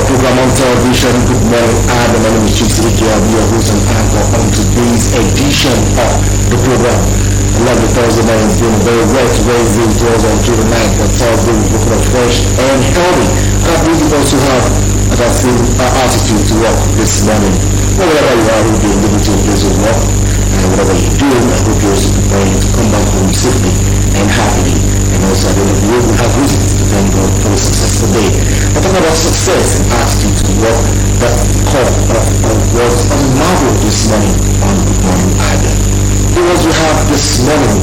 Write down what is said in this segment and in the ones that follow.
program on television. Good morning, Abia. My name is Abia, host and anchor on today's edition of the program. I love the Thursday night. It's been very wet. Wednesday it was on June 9th, but Thursday we woke up fresh and healthy. And I believe you also have that same attitude to work this morning. Whatever you are, you'll be able to do your work. And whatever you do, I hope you're also preparing to come back home safely and happily. And also, at the end of the day, we have reasons to thank God for a successful day. I'm talking about success and attitude to work. That call was a marvel this morning on Good Morning Abia. It was we have this morning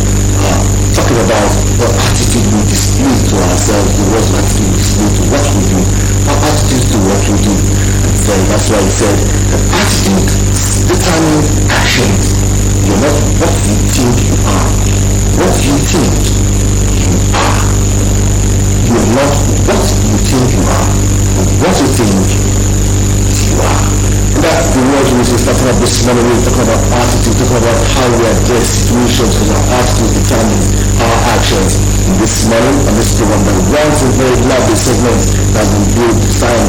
talking about the attitude we display to ourselves, the words attitude we display to what we do, our attitude to what we do. And so that's why he said that attitude determines actions. You're not what you think you are. What you think you are. You're not what you think you are, but what you think you are. And that's the word we were starting up this morning. We're talking about attitude, talking about how we address situations, because our attitude determines our actions. And this morning, on this program, that runs a very lovely segment that will build, design,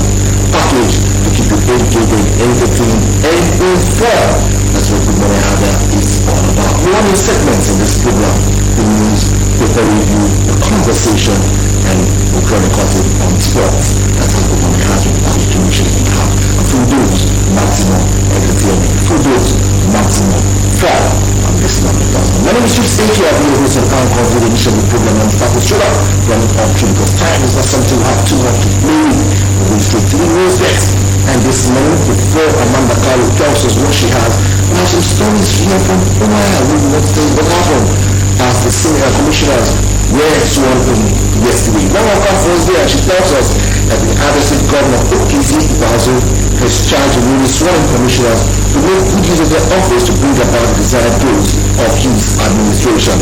package to keep you educated, entertained, and informed. That's what Good Morning Abia is all about. One of the segments in this program, the news, paper review, the conversation, and we're going to cut it on sports. That's how Good Morning Abia package we have. And through those, maximum entertainment. Through those, maximum fun on this lovely platform. My name is Abia, host and anchor of the edition of the program, and start with straight up from the option, because time is not something we have too much to play with. We're going straight to the news next. And this morning, before Amanda Carlo tells us what she has, we have some stories here from Umaya. We will say what happened as the senior commissioners were sworn in yesterday. One of our was there, and she tells us that the Abia State Governor Okizi Ibazu has charged the newly sworn commissioners to make good use of their office to bring about the desired goals of his administration.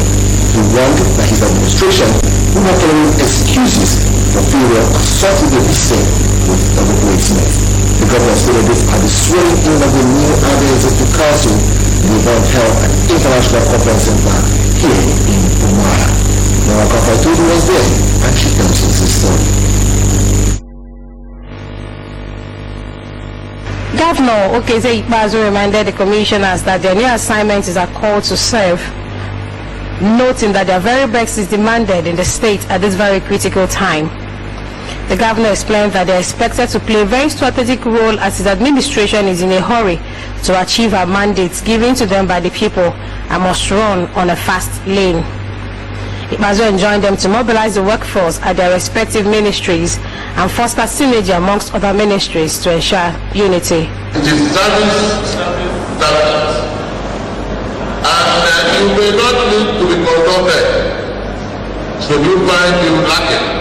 He warned that his administration will not tolerate excuses for failure assaulting the system with the replacement. The governor stated this at the swearing in of the new Abia Executive Council in the event held at International Conference Center here in Umaya. Now, Kafaituri was there, and she tells us this story. Governor Okeze Ikpeazu reminded the commissioners that their new assignment is a call to serve, noting that their very best is demanded in the state at this very critical time. The governor explained that they are expected to play a very strategic role as his administration is in a hurry to achieve our mandates given to them by the people and must run on a fast lane. Ikpeazu enjoined them to mobilize the workforce at their respective ministries and foster synergy amongst other ministries to ensure unity. It is service, and you may not need to be consulted, so you find you lacking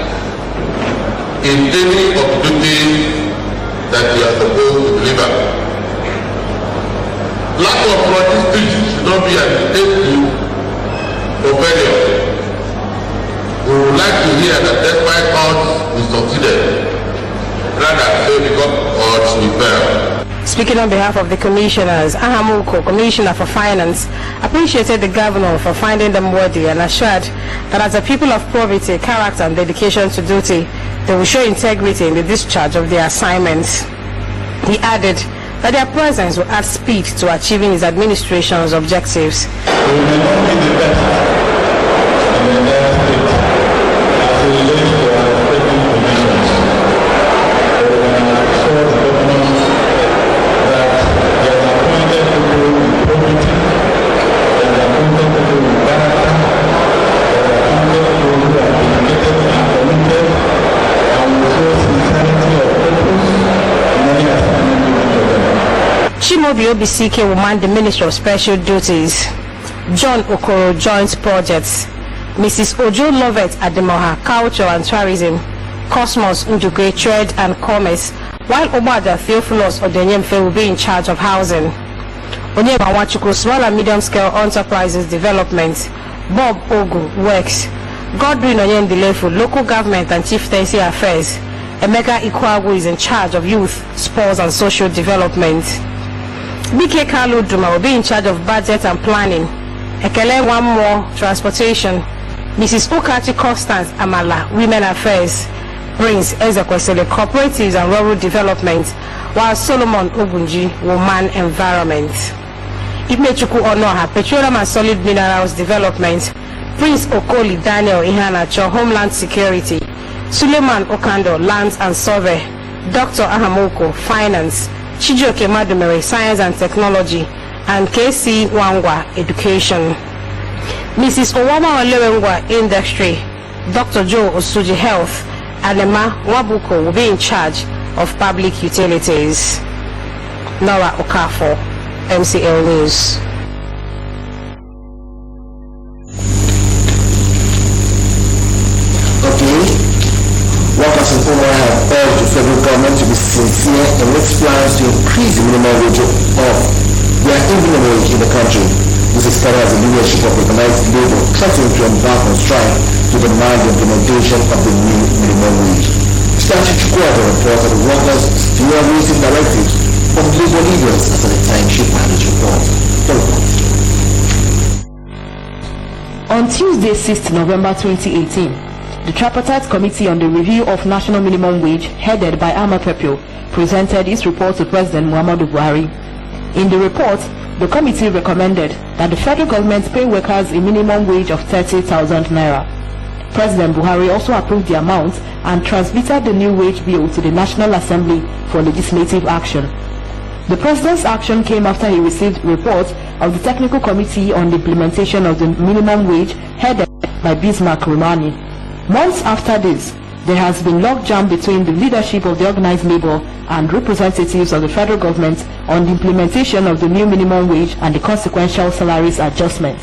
in any of the duties that you are supposed to deliver. Lack of logistics should not be an excuse for failure. We would like to hear that despite odds we succeeded, rather say because odds we failed. Speaking on behalf of the commissioners, Ahamuko, Commissioner for Finance, appreciated the governor for finding them worthy and assured that as a people of probity, character and dedication to duty, they will show integrity in the discharge of their assignments. He added that their presence will add speed to achieving his administration's objectives. We may not be the best in the next state as it relates to our operating commissions. But we can assure the government that they are appointed people with probity, they are appointed people with character, they are appointed people who are dedicated and committed and will show sincerity of purpose in any assignment given to them. Chimobi Obisike will man the Ministry of Special Duties. John Okoro joins projects. Mrs. Ojo Lovett Ademoha, Culture and Tourism. Cosmos Njugwe, Trade and Commerce, while Obada Theophilus Odenyemfe will be in charge of housing. Onyema Wachukwu, Small and Medium Scale Enterprises Development. Bob Ogu, Works. Godwin Onyendilefu, Local Government and Chieftaincy Affairs. Emeka Ikwagu is in charge of Youth, Sports and Social Development. BK Kalu Duma will be in charge of Budget and Planning. Ekele One More, Transportation. Mrs. Okachi Constance Amala, Women Affairs. Prince Ezekwesili, Cooperatives and Rural Development, while Solomon Ogunji will man Environment. Imechuku Onoha, Petroleum and Solid Minerals Development, Prince Okoli Daniel Ihanacho, Homeland Security, Suleiman Okando, Lands and Survey, Dr. Ahamoko, Finance, Chijioke Madumere, Science and Technology, and KC Wangwa, Education. Mrs. Owama Olewengwa, Industry, Dr. Joe Osuji, Health, and Emma Wabuko will be in charge of Public Utilities. Nora Okafor, MCL News. Workers in Umar have urged the federal government to be sincere in its plans to increase the minimum wage of their minimum wage in the country. This is carried as the leadership of organized labor threatening to embark on strike to demand the implementation of the new minimum wage. Statute Chukwuaja reports that the workers still are waiting directives from labor leaders as at the time she managed report. On Tuesday, 6th November 2018, the Tripartite Committee on the Review of National Minimum Wage, headed by Ahmad Pepio, presented its report to President Muhammadu Buhari. In the report, the committee recommended that the federal government pay workers a minimum wage of 30,000 naira. President Buhari also approved the amount and transmitted the new wage bill to the National Assembly for legislative action. The President's action came after he received reports of the Technical Committee on the Implementation of the Minimum Wage, headed by Bismarck Romani. Months after this, there has been logjam between the leadership of the organized labor and representatives of the federal government on the implementation of the new minimum wage and the consequential salaries adjustment.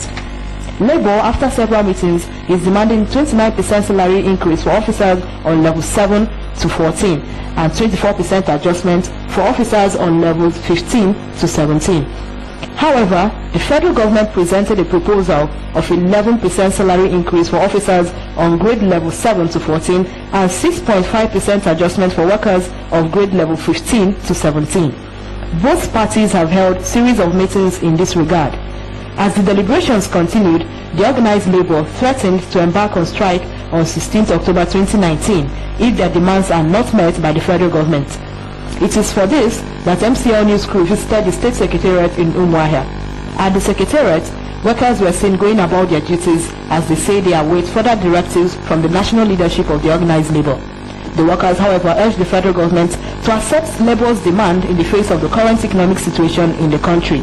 Labor, after several meetings, is demanding 29% salary increase for officers on level 7 to 14 and 24% adjustment for officers on levels 15 to 17. However, the federal government presented a proposal of 11% salary increase for officers on grade level 7 to 14 and 6.5% adjustment for workers of grade level 15 to 17. Both parties have held series of meetings in this regard. As the deliberations continued, the organized labor threatened to embark on strike on 16th October 2019 if their demands are not met by the federal government. It is for this that MCL News crew visited the State Secretariat in Umuahia. At the Secretariat, workers were seen going about their duties as they say they await further directives from the national leadership of the organized labor. The workers, however, urged the federal government to accept labor's demand in the face of the current economic situation in the country.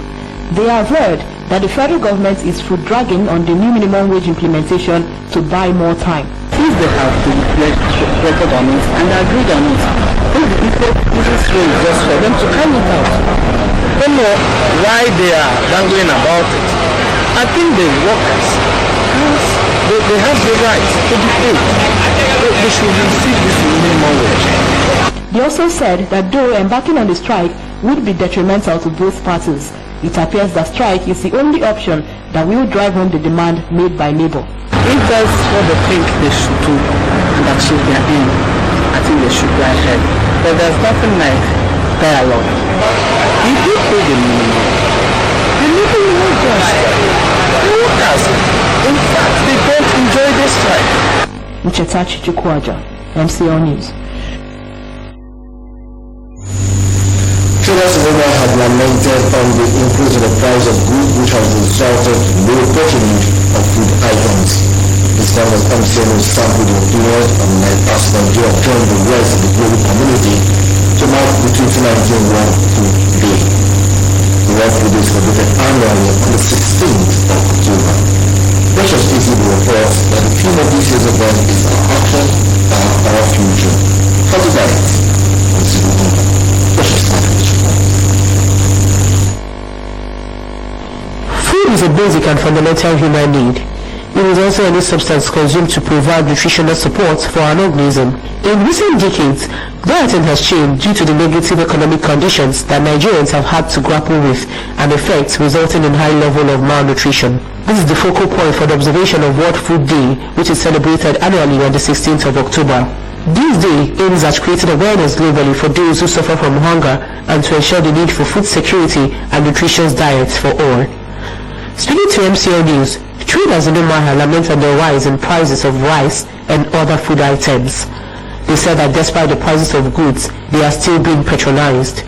They have heard that the federal government is foot-dragging on the new minimum wage implementation to buy more time. Since they have reflected on it and agreed on it, if the people this way is just for them to carry it out. I don't know why they are dangling about it. I think the workers, they have the right to be paid. They should receive this minimum wage. They also said that though embarking on the strike would be detrimental to both parties, it appears that strike is the only option that will drive home the demand made by labor. If that's what they think they should do and achieve their aim, I think they should go ahead. But there's nothing like dialogue. If you pay the minimum, the people will go on strike. The workers, in fact, they don't enjoy this strike. Uchetachi Chukwuaja, MCL News. Traders in Umar have lamented on the increase in the price of goods which has resulted in low patronage of food items. This time as MCN will sample the opinions of as Nigeria joined the rest of the global community to mark the 2019 World Food Day. The World Food Day is celebrated annually on the 16th of October. Precious Easy reports that the theme of this year's event is our action, our future. For the night, Food is a basic and fundamental human need. It is also any substance consumed to provide nutritional support for an organism. In recent decades, dieting has changed due to the negative economic conditions that Nigerians have had to grapple with and effects resulting in high level of malnutrition. This is the focal point for the observation of World Food Day, which is celebrated annually on the 16th of October. This day aims at creating awareness globally for those who suffer from hunger and to ensure the need for food security and nutritious diets for all. Speaking to MCL News, traders in Umuahia lamented the rise in prices of rice and other food items. They said that despite the prices of goods, they are still being patronized.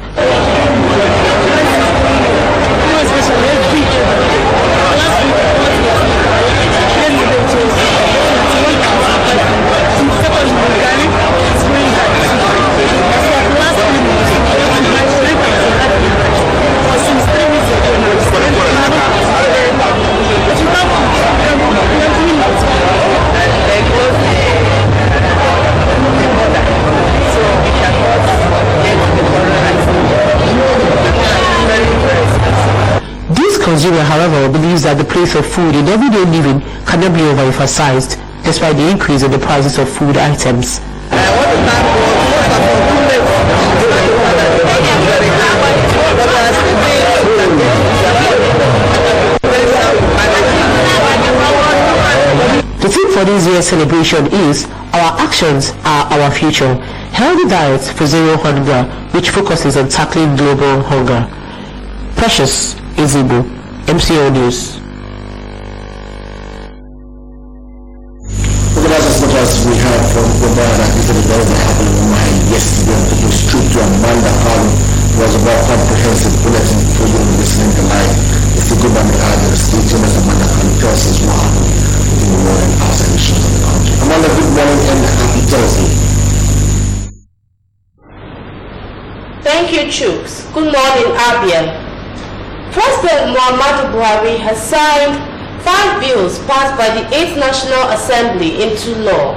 Consumer, however, believes that the place of food in everyday living cannot be overemphasized, despite the increase in the prices of food items. The theme for this year's celebration is "Our Actions Are Our Future." Healthy diets for zero hunger, which focuses on tackling global hunger. Precious Izibu, MCO News. Well, that's as much as we have from Abia. Like we said, it was happening in my yesterday. I'm taking straight to Amanda Carlo. It was a more comprehensive bulletin for you listening to live. It's a good one to add. Stay tuned as Amanda Carlo tells us what happened within the world and outside the shows of the country. Amanda, good morning and happy Thursday. Thank you, Chooks. Good morning, Abia. President Muhammadu Buhari has signed 5 bills passed by the 8th National Assembly into law.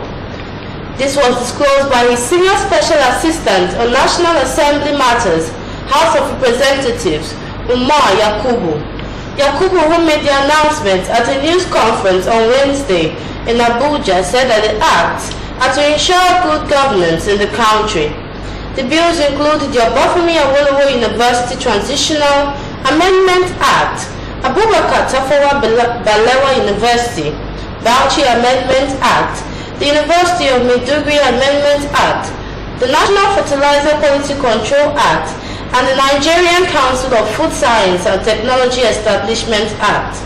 This was disclosed by his Senior Special Assistant on National Assembly Matters, House of Representatives, Umar Yakubu. Yakubu, who made the announcement at a news conference on Wednesday in Abuja, said that the acts are to ensure good governance in the country. The bills include the Obafemi Awolowo University Transitional Amendment Act, Abubakar Tafawa Balewa University, Bauchi Amendment Act, the University of Maiduguri Amendment Act, the National Fertilizer Quality Control Act, and the Nigerian Council of Food Science and Technology Establishment Act.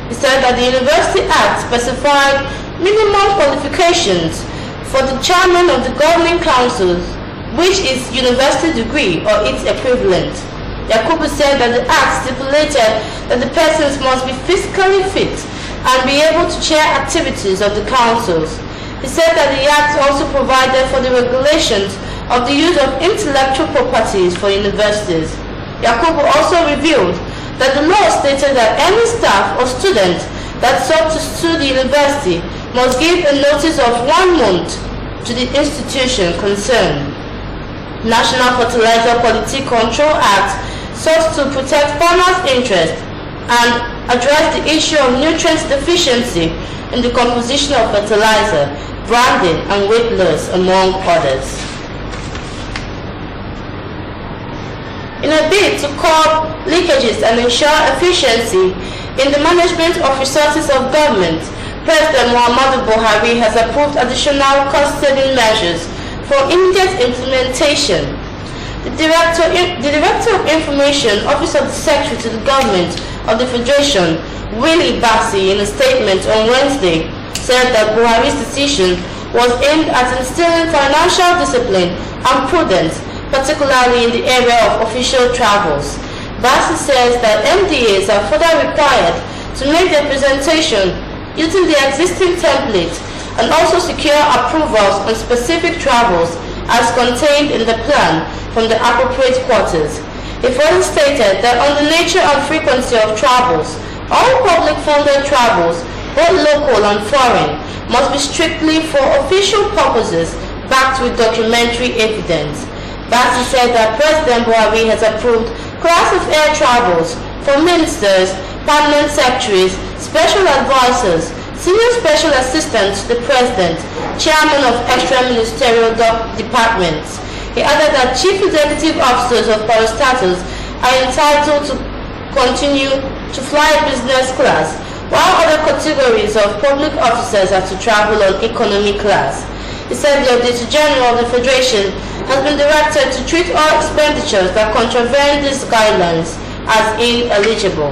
He said that the University Act specified minimum qualifications for the chairman of the governing councils, which is university degree or its equivalent. Yakubu said that the act stipulated that the persons must be physically fit and be able to chair activities of the councils. He said that the act also provided for the regulations of the use of intellectual properties for universities. Yakubu also revealed that the law stated that any staff or student that sought to sue the university must give a notice of 1 month to the institution concerned. National Fertilizer Quality Control Act sought to protect farmers' interests and address the issue of nutrient deficiency in the composition of fertilizer, branding, and weight loss, among others. In a bid to curb leakages and ensure efficiency in the management of resources of government, President Muhammadu Buhari has approved additional cost-saving measures for immediate implementation. The Director of Information, Office of the Secretary to the Government of the Federation, Willie Bassi, in a statement on Wednesday, said that Buhari's decision was aimed at instilling financial discipline and prudence, particularly in the area of official travels. Bassi says that MDAs are further required to make their presentation using the existing template and also secure approvals on specific travels as contained in the plan from the appropriate quarters. It further stated that on the nature and frequency of travels, all public-funded travels, both local and foreign, must be strictly for official purposes backed with documentary evidence. Bassi said that President Buhari has approved class of air travels for ministers, permanent secretaries, special advisors, senior special assistants to the president, chairman of extra ministerial departments. He added that chief executive officers of parastatals are entitled to continue to fly business class, while other categories of public officers are to travel on economy class. He said the Auditor General of the Federation has been directed to treat all expenditures that contravene these guidelines as ineligible.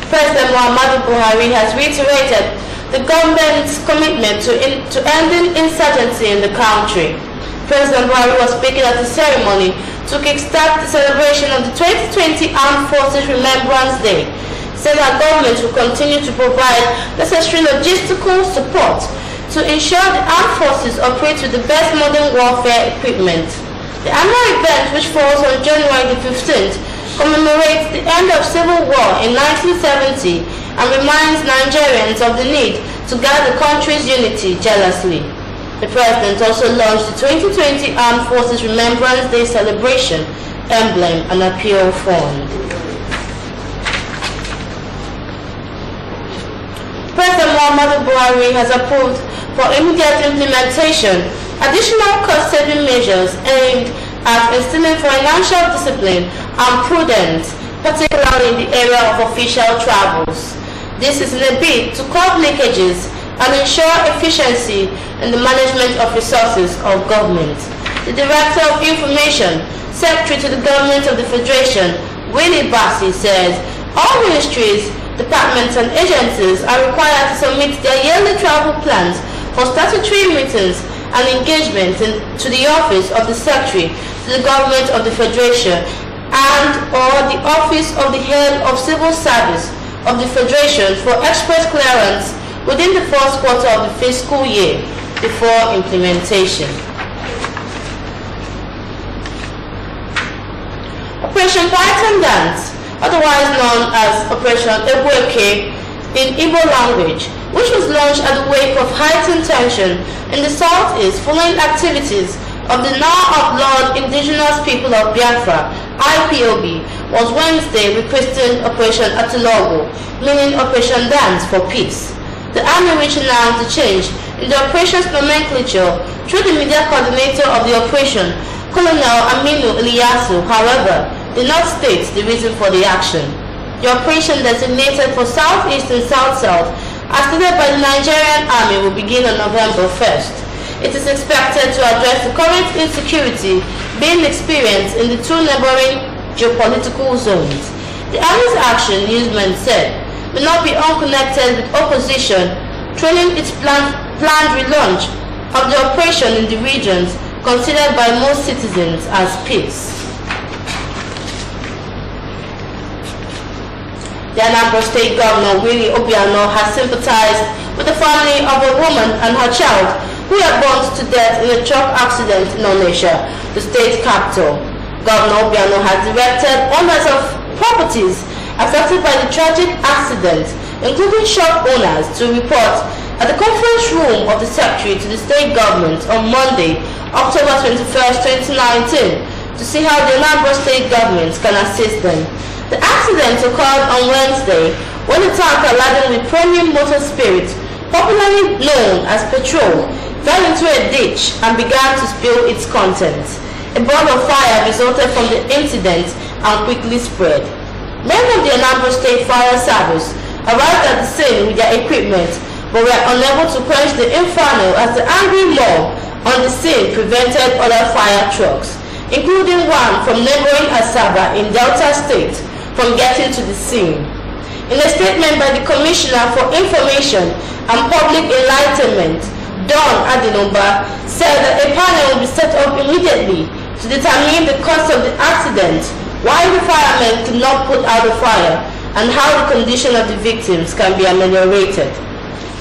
President Muhammadu Buhari has reiterated the government's commitment to ending insurgency in the country. President Buhari was speaking at the ceremony to kickstart the celebration of the 2020 Armed Forces Remembrance Day. Said our government will continue to provide necessary logistical support to ensure the armed forces operate with the best modern warfare equipment. The annual event, which falls on January the 15th, commemorates the end of civil war in 1970 and reminds Nigerians of the need to guard the country's unity jealously. The President also launched the 2020 Armed Forces Remembrance Day celebration emblem and appeal fund. President Muhammadu Buhari has approved for immediate implementation additional cost-saving measures aimed at instilling financial discipline and prudence, particularly in the area of official travels. This is in a bid to cut leakages and ensure efficiency in the management of resources of government. The Director of Information, Secretary to the Government of the Federation, Willie Bassi, says all ministries, departments and agencies are required to submit their yearly travel plans for statutory meetings and engagement to the Office of the Secretary to the Government of the Federation and or the Office of the Head of Civil Service of the Federation for express clearance within the first quarter of the fiscal year before implementation. Operation Python Dance, otherwise known as Operation Ebueke in Igbo language, which was launched at the wake of heightened tension in the southeast following activities of the now outlawed indigenous people of Biafra, IPOB, was Wednesday rechristened Operation Atilogo, meaning Operation Dance for Peace. The army, which announced the change in the operations nomenclature through the media coordinator of the operation, Colonel Aminu Iliasu, however, did not state the reason for the action. The operation designated for Southeast and South-South, as stated by the Nigerian Army, will begin on November 1st. It is expected to address the current insecurity being experienced in the two neighboring geopolitical zones. The Army's action, newsmen said, will not be unconnected with opposition, trailing its planned relaunch of the operation in the regions considered by most citizens as peace. The Anambra State Governor, Willie Obiano, has sympathized with the family of a woman and her child who were burnt to death in a truck accident in Onitsha, the state capital. Governor Obiano has directed owners of properties affected by the tragic accident, including shop owners, to report at the conference room of the Secretary to the state government on Monday, October 21st, 2019, to see how the Anambra State government can assist them. The accident occurred on Wednesday when a tanker laden with premium motor spirit, popularly known as petrol, fell into a ditch and began to spill its contents. A ball of fire resulted from the incident and quickly spread. Men of the Anambra State Fire Service arrived at the scene with their equipment but were unable to quench the inferno as the angry mob on the scene prevented other fire trucks, including one from neighboring Asaba in Delta State, from getting to the scene. In a statement by the Commissioner for Information and Public Enlightenment, Don Adinoba, said that a panel will be set up immediately to determine the cause of the accident, why the firemen could not put out the fire, and how the condition of the victims can be ameliorated.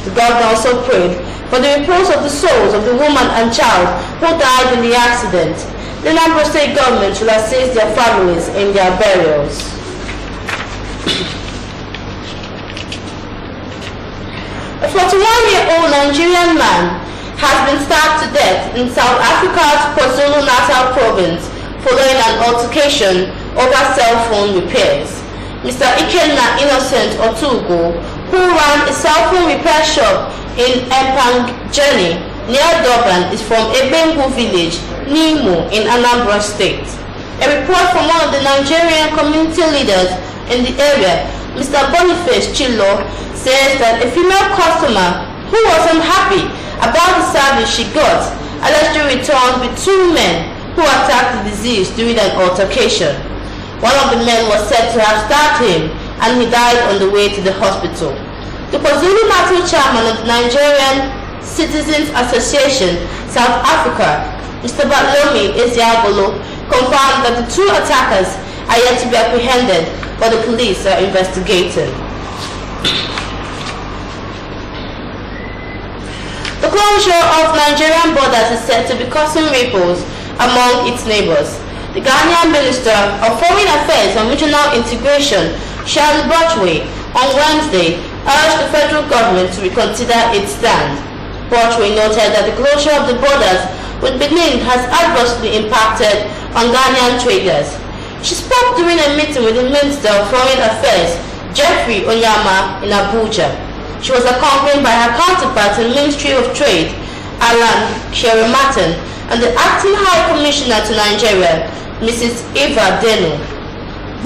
The governor also prayed for the repose of the souls of the woman and child who died in the accident. The Anambra State government will assist their families in their burials. A 41-year-old Nigerian man has been stabbed to death in South Africa's KwaZulu-Natal province following an altercation over cell phone repairs. Mr. Ikenna Innocent Otugo, who ran a cell phone repair shop in Empangeni near Durban, is from Ebengu village, Nimo, in Anambra State. A report from one of the Nigerian community leaders in the area, Mr. Boniface Chilo, says that a female customer who was unhappy about the service she got allegedly returned with two men who attacked the deceased during an altercation. One of the men was said to have stabbed him and he died on the way to the hospital. The The KwaZulu-Natal chairman of the Nigerian Citizens Association, South Africa, Mr. Batlomi Eziagolo, confirmed that the two attackers are yet to be apprehended, but the police are investigating. The closure of Nigerian borders is said to be causing ripples among its neighbors. The Ghanaian Minister of Foreign Affairs and Regional Integration, Sharon Botchway, on Wednesday urged the federal government to reconsider its stand. Botchway noted that the closure of the borders with Benin has adversely impacted on Ghanaian traders. She spoke during a meeting with the Minister of Foreign Affairs, Jeffrey Onyama, in Abuja. She was accompanied by her counterpart in the Ministry of Trade, Alan Sherry-Martin, and the Acting High Commissioner to Nigeria, Mrs. Eva Denu.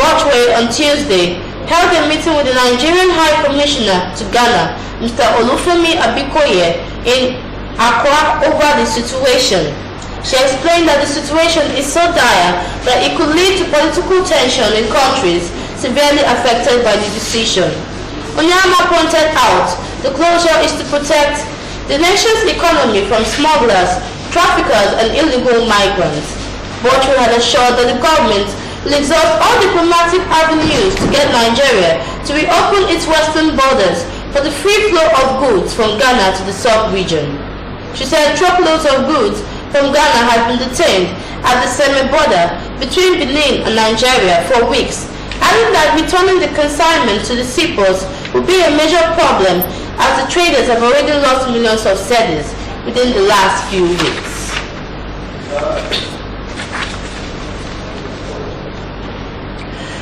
Botchway on Tuesday held a meeting with the Nigerian High Commissioner to Ghana, Mr. Olufemi Abikoye, in Accra over the situation. She explained that the situation is so dire that it could lead to political tension in countries severely affected by the decision. Onyama pointed out the closure is to protect the nation's economy from smugglers, traffickers, and illegal migrants. Botchway had assured that the government will exhaust all diplomatic avenues to get Nigeria to reopen its western borders for the free flow of goods from Ghana to the sub-region. She said truckloads of goods from Ghana had been detained at the semi-border between Benin and Nigeria for weeks, adding that returning the consignment to the seaports would be a major problem as the traders have already lost millions of cedis within the last few weeks.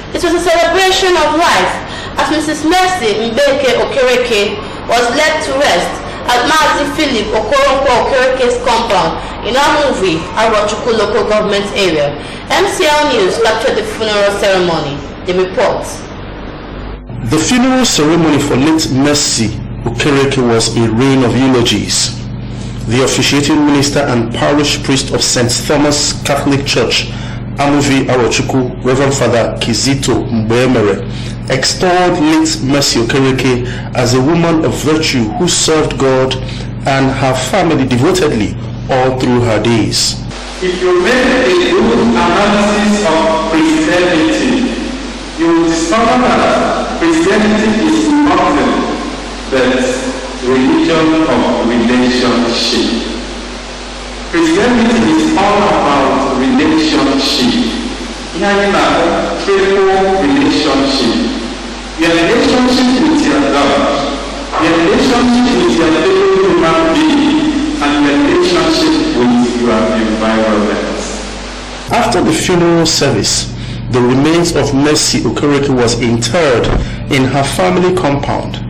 It was a celebration of life as Mrs. Mercy Mbeke Okereke was laid to rest at Mazi Philip Okoronkwo Okereke's compound in Amuvi, Arochukwu local government area. MCL News captured the funeral ceremony. The report. The funeral ceremony for late Mercy Okereke was a rain of eulogies. The officiating minister and parish priest of St. Thomas Catholic Church, Amuvi Arochukwu, Reverend Father Kizito Mbemere, extolled late Mercy Okereke as a woman of virtue who served God and her family devotedly all through her days. If you make a good analysis of Christianity, you will discover that Christianity is nothing but religion of relationship. Christianity is all about relationship. Faithful relationship. Your relationship with your God, your relationship with your fellow human being, and your relationship with your environment. After the funeral service, the remains of Mercy Okereke was interred in her family compound.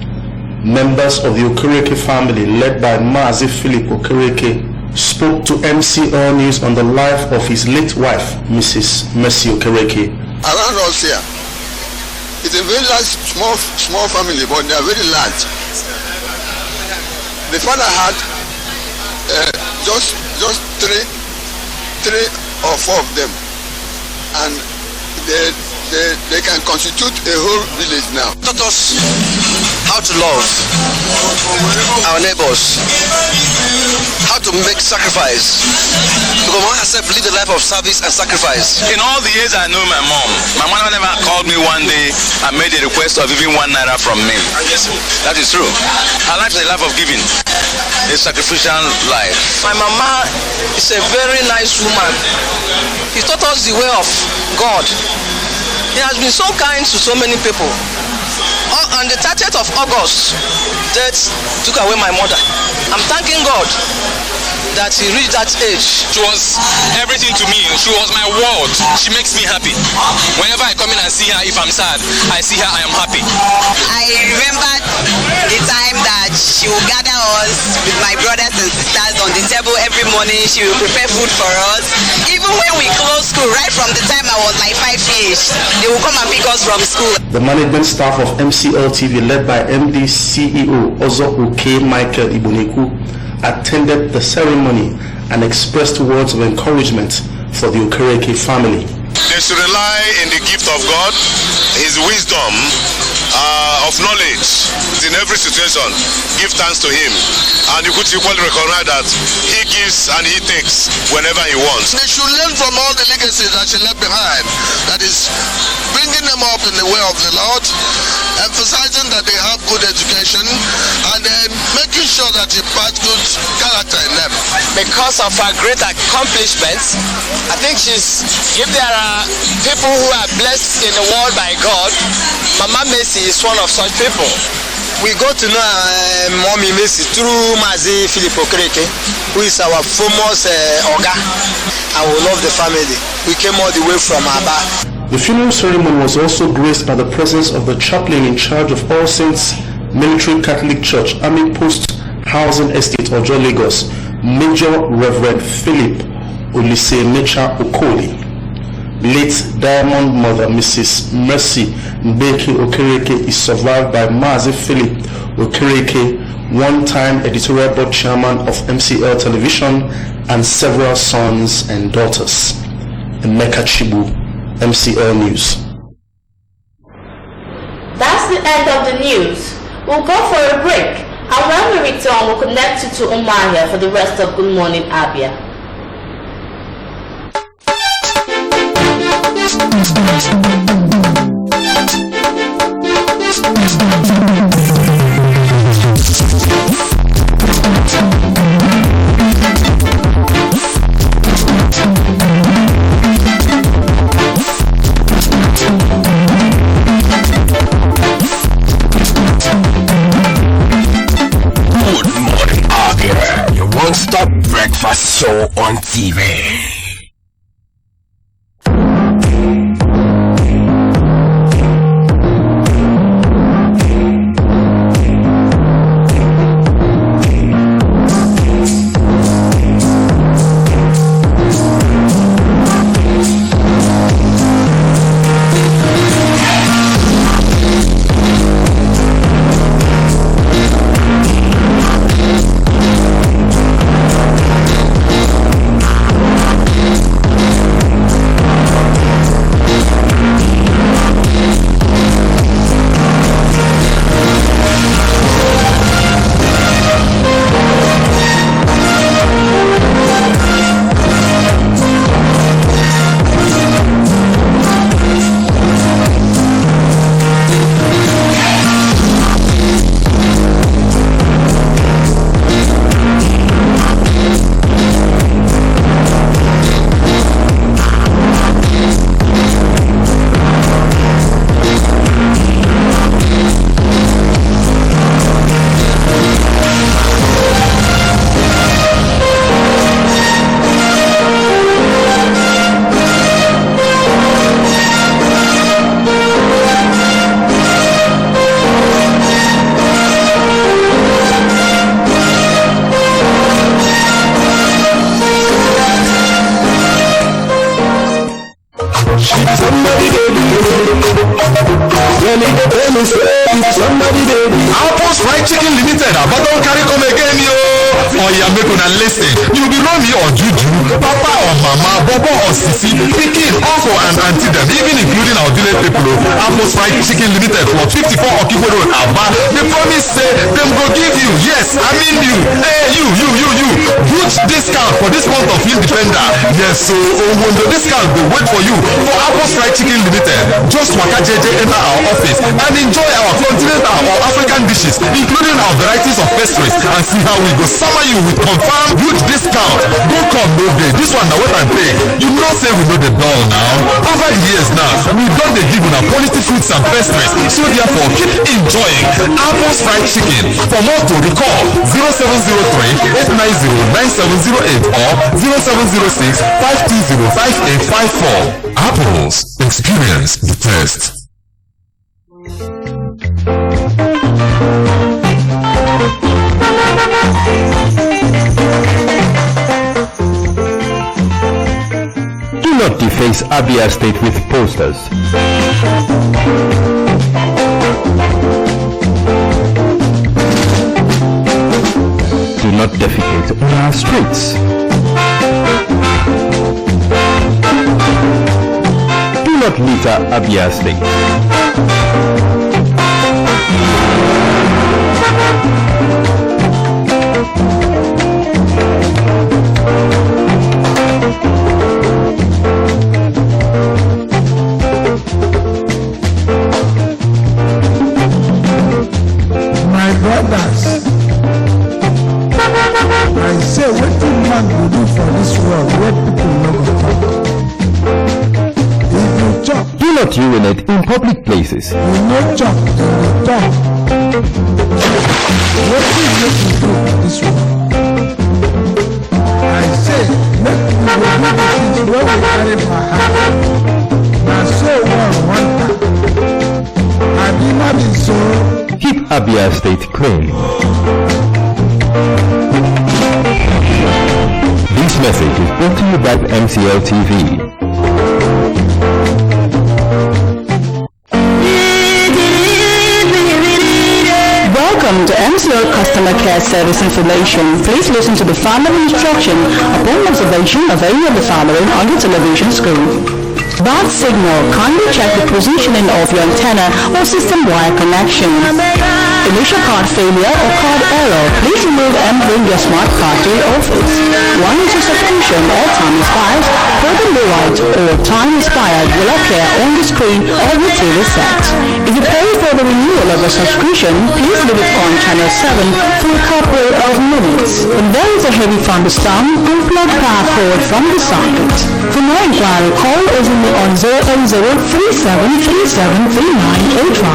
Members of the Okereke family, led by Mazi Philip Okereke, spoke to MCL News on the life of his late wife, Mrs. Mercy Okereke. Around us here, it's a very large, small family, but they are very large. The father had just three or four of them, and they can constitute a whole village now. Taught us how to love our neighbors, how to make sacrifice. Because mom herself lived a life of service and sacrifice. In all the years I know my mom never called me one day and made a request of even 1 naira from me. That is true. Her life is a life of giving, a sacrificial life. My mama is a very nice woman. He taught us the way of God. He has been so kind to so many people. On the 30th of August, death took away my mother. I'm thanking God that he reached that age. She was everything to me. She was my world. She makes me happy. Whenever I come in and see her, if I'm sad, I see her, I am happy. I remember the time that she would gather us with my brothers and sisters on the table every morning. She would prepare food for us. Even when we closed school, right from the time I was like 5 years, they would come and pick us from school. The management staff of MCL TV, led by MD CEO Ozo Oke Michael Iboneku, attended the ceremony and expressed words of encouragement for the Okereke family. They should rely in the gift of God, his wisdom of knowledge in every situation. Give thanks to him, and you could equally recognize that he gives and he takes whenever he wants. They should learn from all the legacies that she left behind, that is bringing them up in the way of the Lord, emphasizing that they have good education, and then making sure that he imparts good character in them. Because of her great accomplishments, I think if there are people who are blessed in the world by God, Mama Mercy is one of such people. We got to know Mommy Mercy through Mazi Philip Okereke, who is our famous Oga, and we love the family. We came all the way from Abia. The funeral ceremony was also graced by the presence of the chaplain in charge of All Saints Military Catholic Church, Army Post Housing Estate, Ojo, Lagos, Major Reverend Philip Olisemecha Okoli. Late Diamond Mother Mrs. Mercy Mbeki Okereke is survived by Mazi Philip Okereke, one-time editorial board chairman of MCL Television, and several sons and daughters. Emeka Chibu, MCL News. That's the end of the news. We'll go for a break, and when we return, we'll connect you to Umahia for the rest of Good Morning Abia. Non-stop breakfast show on TV. Somebody baby. Apple's Fried Chicken Limited. But don't carry come again, yo. Oh yeah, make una listen. You be know me or Juju, Papa or Mama, Bobo or Sisi, Pikin, uncle and auntie them, even including our village people. Apple's Fried Chicken Limited for 54 Okibo Road, Abba. They promise say them go give you, yes, I mean you, hey you, huge discount for this month of Independence. Yes, so when the discount will wait for you for Apple's Fried Chicken Limited. Just waka JJ enter our office and enjoy our continental or African dishes, including our varieties of pastries, and see how we go summer you with confirmed huge discount. Don't come no day. This one now what I pay. You know say we know the doll now. Over the years now, we done the give una quality foods and pastries. So therefore keep enjoying Apple's Fried Chicken. For more to recall 0703-890-9708 or 0706-520-5854. Apple's, experience the test. Do not deface Abia State with posters. Do not defecate on our streets. Do not litter Abia State. say what the man will do for this world, what people no go talk. If you talk, Do not urinate in public places. you no talk, you talk. What is make you do for this world? I say, make we go do the things wey we carry for heart. Na so one time. Abi no be so. Keep Abia State clean. This message is brought to you by MCL TV. Welcome to MCL Customer Care Service Information. Please listen to the following instruction upon observation of any of the following on your television screen. Bad signal. Kindly check the positioning of your antenna or system wire connection. Initial card failure or card error. Please remove and bring your smart card to the office. Once your subscription or time expired, further blue light or time expired will appear on the screen of the TV set. If you pay for the renewal of a subscription, please leave it on channel 7 for a couple of minutes. If there is a heavy thunderstorm, unplug power cord from the socket. For more inquiry, call urgently on 08037373985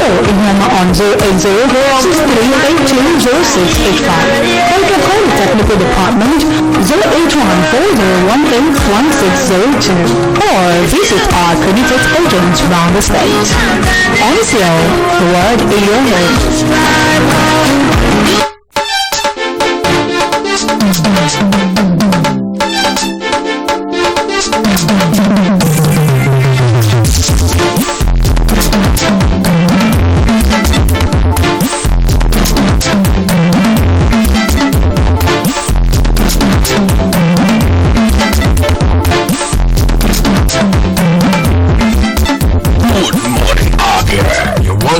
or email on 08063820685. Or you can call the technical department 08140181602 or visit our accredited agents around the state. MCL, the word in your head.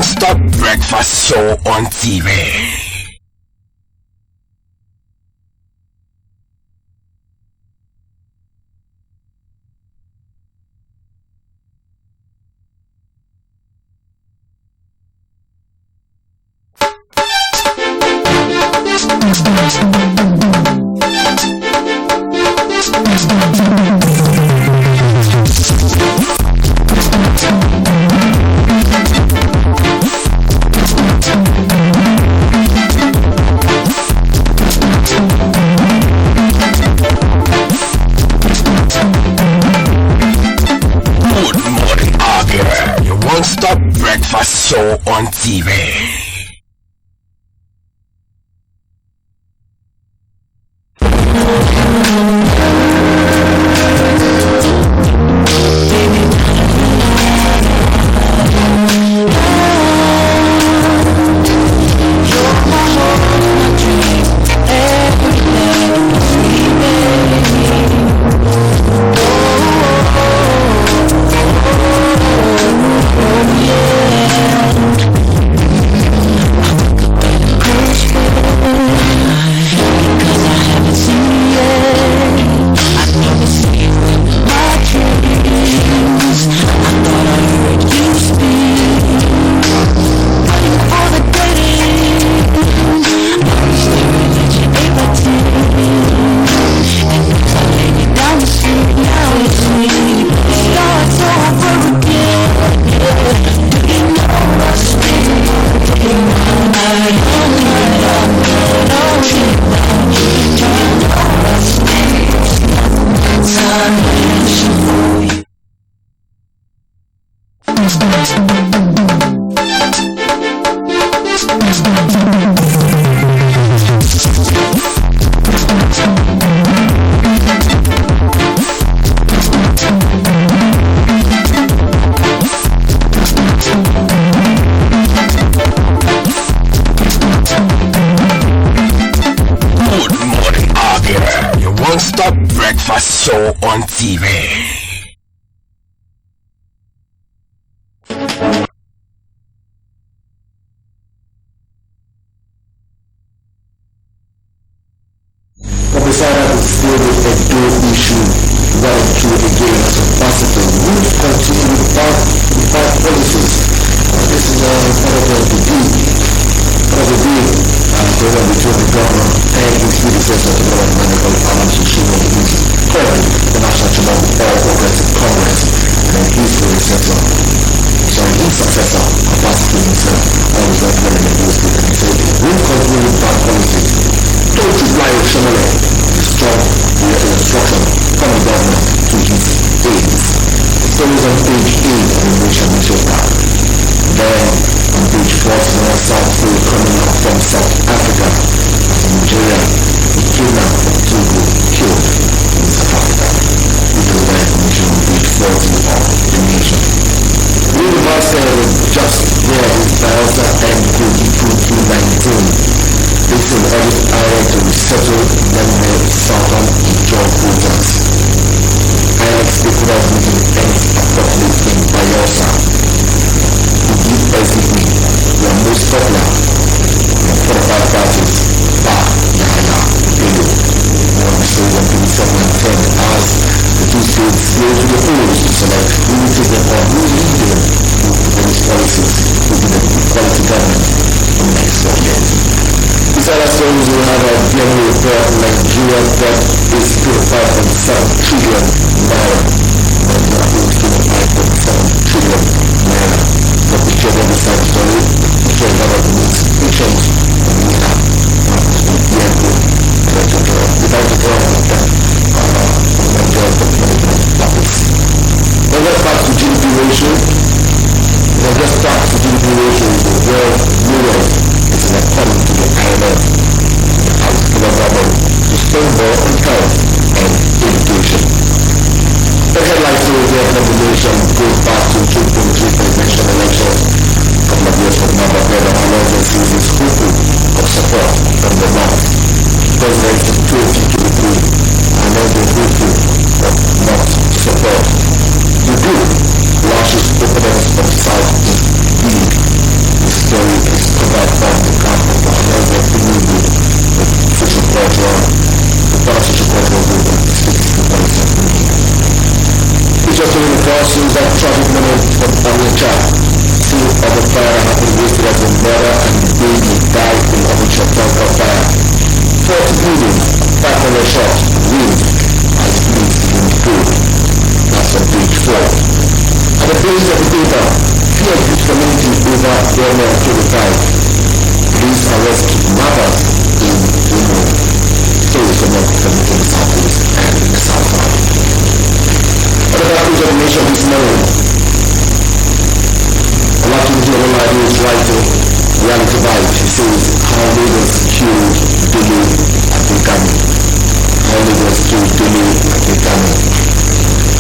Stop breakfast show on TV. Stop breakfast show on TV. Stop breakfast show on TV. But beside that, it's still a dual issue running through again as a possible would continue without policies. This is part of the deal program between the government and its predecessor, follows on page 8 of the nation newspaper. Then on page 41, South Korea coming out from South Africa, Nigeria, the kidnap of 2 people killed in South Africa. This is the information on page 40 of the nation. We revised just where his Bielsa and COVID-19. This will urge IRA to resettle member southern job quotas. IRA stakeholders meeting ends abruptly in Bielsa. The SDP, the most popular, the 45 parties, back Yahya Bello. One of the stories on 27 and 10 as the two states go to the polls to select who will take them on, who will lead them with these policies, who will be the quality government in the next 4 years. These other stories will have a general report. Nigeria debt is 25.7 trillion naira. Nigeria owes 25.7 trillion naira. But the chair of the side story, the chair of the institutions, and we have without the government Nigeria debt management topics. Now let's back to GDP ratio. Now let's back to GDP ratio in the world euro. It's an according to the IMF, to spend more on health and education. The headline story there from the nation goes back to 2.3 presidential elections a couple of years from now, but where the House sees is hopeful of support from the North. President in 2023 and then the hopeful of North support. The group lashes opponents of South-East League. The story is covered by the camp of the Honorable Tinubu, the social-cultural group of the state policy committee. Just during the crossings of traffic money from Onitsha, 2 other fire happened yesterday as a murder and baby died in Onitsha bunker fire. 40 buildings, 500 shots, wind, as police in good. That's on page 4. At the base of the paper, fear of this community over Burma 25. Police arrest kidnappers in Imo. Stories from the community in the southeast and in the south side. Another page of the nation this morning. Olatunji Ololade is writing reality bite. He says how Lagos killed Dele Adekami. How Lagos killed Dele Adekami.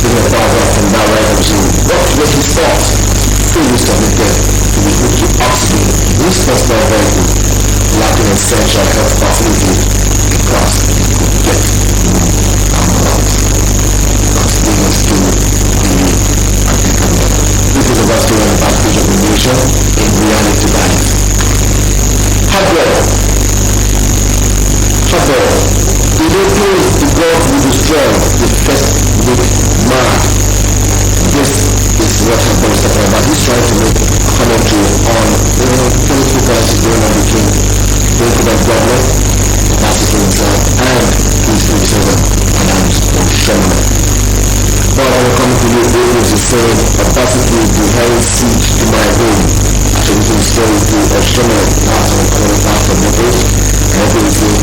This is a paragraph from that right of saying what was his thought? Who was submitted to be put to oxygen this personal vehicle lacking essential health facilities because he could get ambulance. Lagos killed Dele Adekami. This is about story on the back page of the nation in reality life. Hardware. The European the God who destroyed the first weak man. This is what Hardware is talking about. He's trying to make a commentary on political crisis going on between the incumbent government, Basically himself, and his predecessor, Adams Oshomole. But when it comes to the Davis is saying, Basically the held siege to my home. Actually, this story to Oshomole last one coming back from Naples, and everything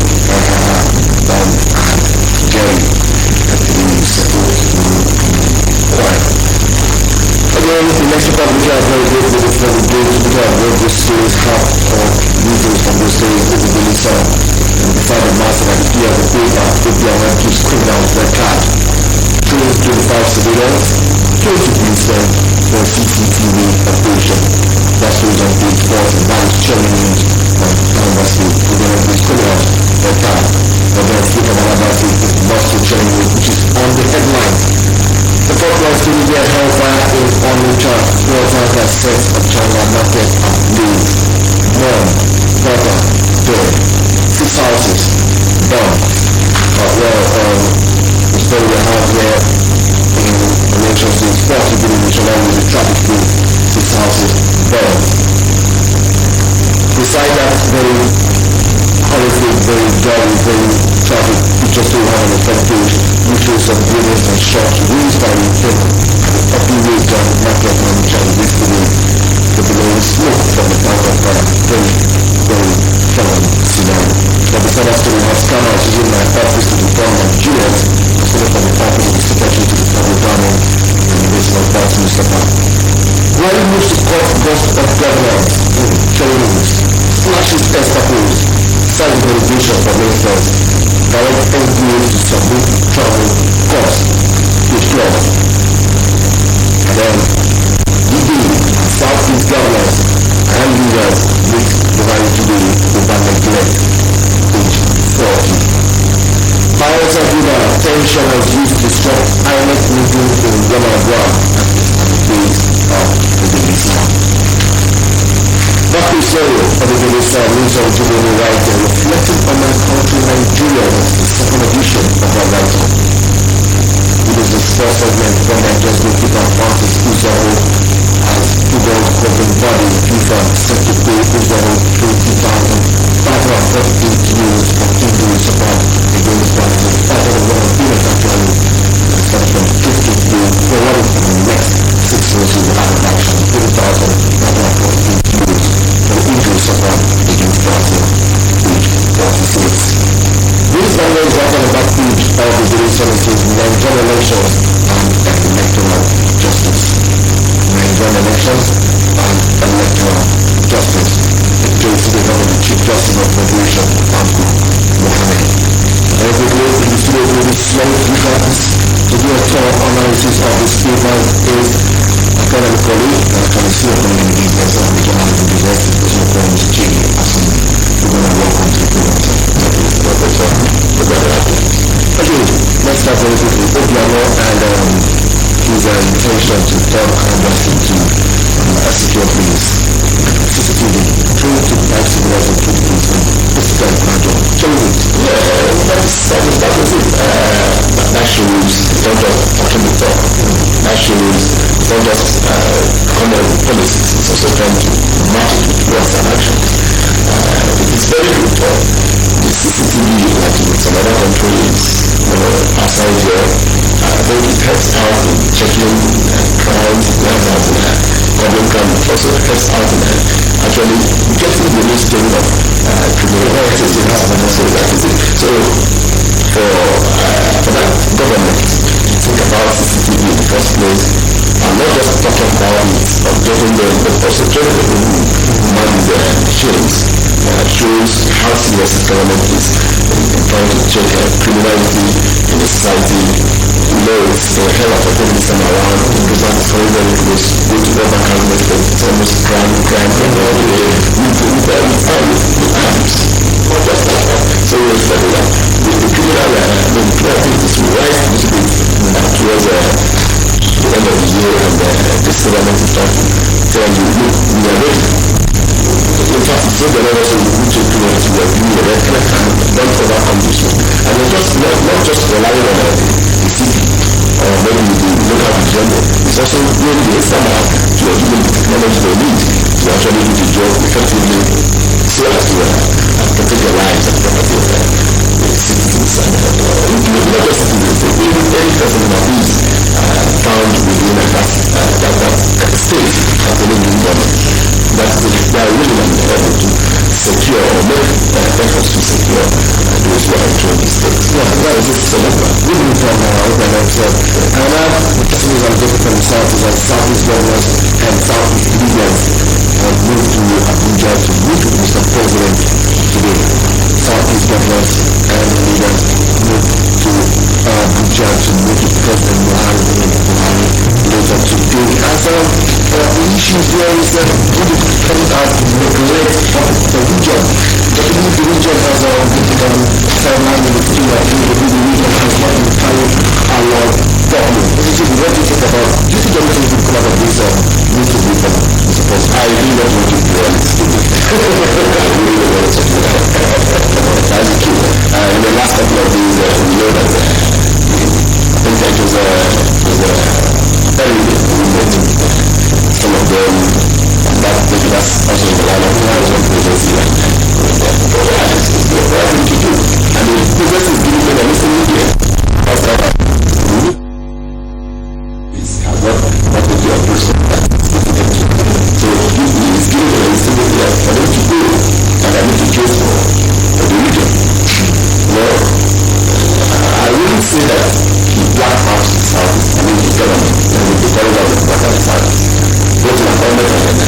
and Jerry had to be supposed to quiet. Again, the next part we have very good with the day to go where this series have users from this series with the Billy Song. And beside the master at the ear of the paper, Abia keeps criminals their card. 25 civilians, 20 policemen for CCTV operation. That stories on page 4 and that is chilling news on Canada State. We're going to be criminals their card. But then flip on another state is not so chilling news, which is on the headline. The fourth story there, hellfire in Onitsha, 4 tankers set of China market ablaze. Mom, daughter, dead. 6 houses, burned. The story we have here in the nation says 40 billion nationwide with a traffic flow, 6 houses, burned. Beside that very horrific, very dirty, very traffic picture still have on the front page, which shows some buildings and shops raised by the intent at the upper way down the market on which I was yesterday. The below smoke from the tank of fire. Very, very common scenario. But the further story has come out using my office to inform Nigerians, instead of the office of the secretary to the federal government, and the University of Boston of governance, trainings, flagship escapades, site validation for ministers, direct NGOs to submit travel costs to club. And then leading Southeast governors and leaders with Buhari today over neglect, page 40. Violence of tension was used to stop IMF meeting in Yamagua at the base of the BBC. Dr. Soro of the BBC News on Jubilee writer reflecting on my country Nigeria was the second edition of our writing. It is the first segment from Nigeria's goalkeeper Francis Uzoho as football's governing body FIFA set to pay Uzoho €20,548 for injury support against Brazil. That was one of the actually exception 50 days for one of the next 6 months we will have an action €20,548 for injury support against Brazil, page 46. This number is up on the back page of the Daily Services Nigerian elections and electoral justice. Nigerian elections and electoral justice. It goes to the head of the Chief Justice of Federation, Abu Mohammed. Every day in the studio with this slow records to do a thorough analysis of this paper is academic colleague and actually see a community business and the journalism university as well from Mr. Chidi Asani. We're going to welcome to the program. Okay, let's start very quickly. Obiano and his intention to turn Anambra to a secure place. CCTV, trying to buy civilized and keep things in physical gradual. Yeah, that was it. That shows it's not just talking the talk. That shows it's not just common policies, it's also trying to match it with words and actions. It's very good talk. The CCTV, like in some other countries, outside here, I think it helps out in checking crimes, problem crime, it also helps out in actually getting the news story of criminalities in house and also that is it. So for that government to think about CCTV in the first place, and not just talking about it, but getting them, but also getting the man the machines shows how serious the government is in trying to check criminality in the society. You know, it's a hell of a thing this time around. Because that is very, very close. Go to the back and it's almost crime from all the way. We find the arms. Not just that. So it's like that. The criminal, the criminal is rise a little bit towards the end of the year, and this government is trying to tell you, look, we are ready. In fact, it's not the level of the criminality we are doing the red and don't overcome this one. And we're just not just relying on the city or maybe the local agenda. It's also really the external to giving the technology they need to actually do the job effectively so as to protect the lives and property of the citizens and not just citizens, even any person in our peace found within that state as a living government. They are really able to secure or make efforts to secure those who are entering the state. Yeah, that is it. So we move from Open themselves. And now, the person who is getting from the south is that Southeast governors and Southeast leaders have moved to Abuja to meet with Mr. President today. Southeast governors and leaders moved to Abuja to meet with President Buhari later today. And so, the issue here is that coming out to neglect of the region. Definitely the region has become sidelined in the field. I think the region has not been carrying our problem. What do you think about, do you think anything will come out of this need to be from Mr. President? I really don't want to be realistic. I really don't want to do that. That's the truth. In the last couple of days, we know that I think that was a very good movement. Some of them, that's also the line of one presidency and it's the right thing to do. And the presidency is giving them a listen media. That's how it's what would be a person that so he's giving them a listen media for them to go and I need to choose for the region. Well, I wouldn't say that the black house is Southeast, I mean the government, and the corridor of the black house is Southeast. Both in the government and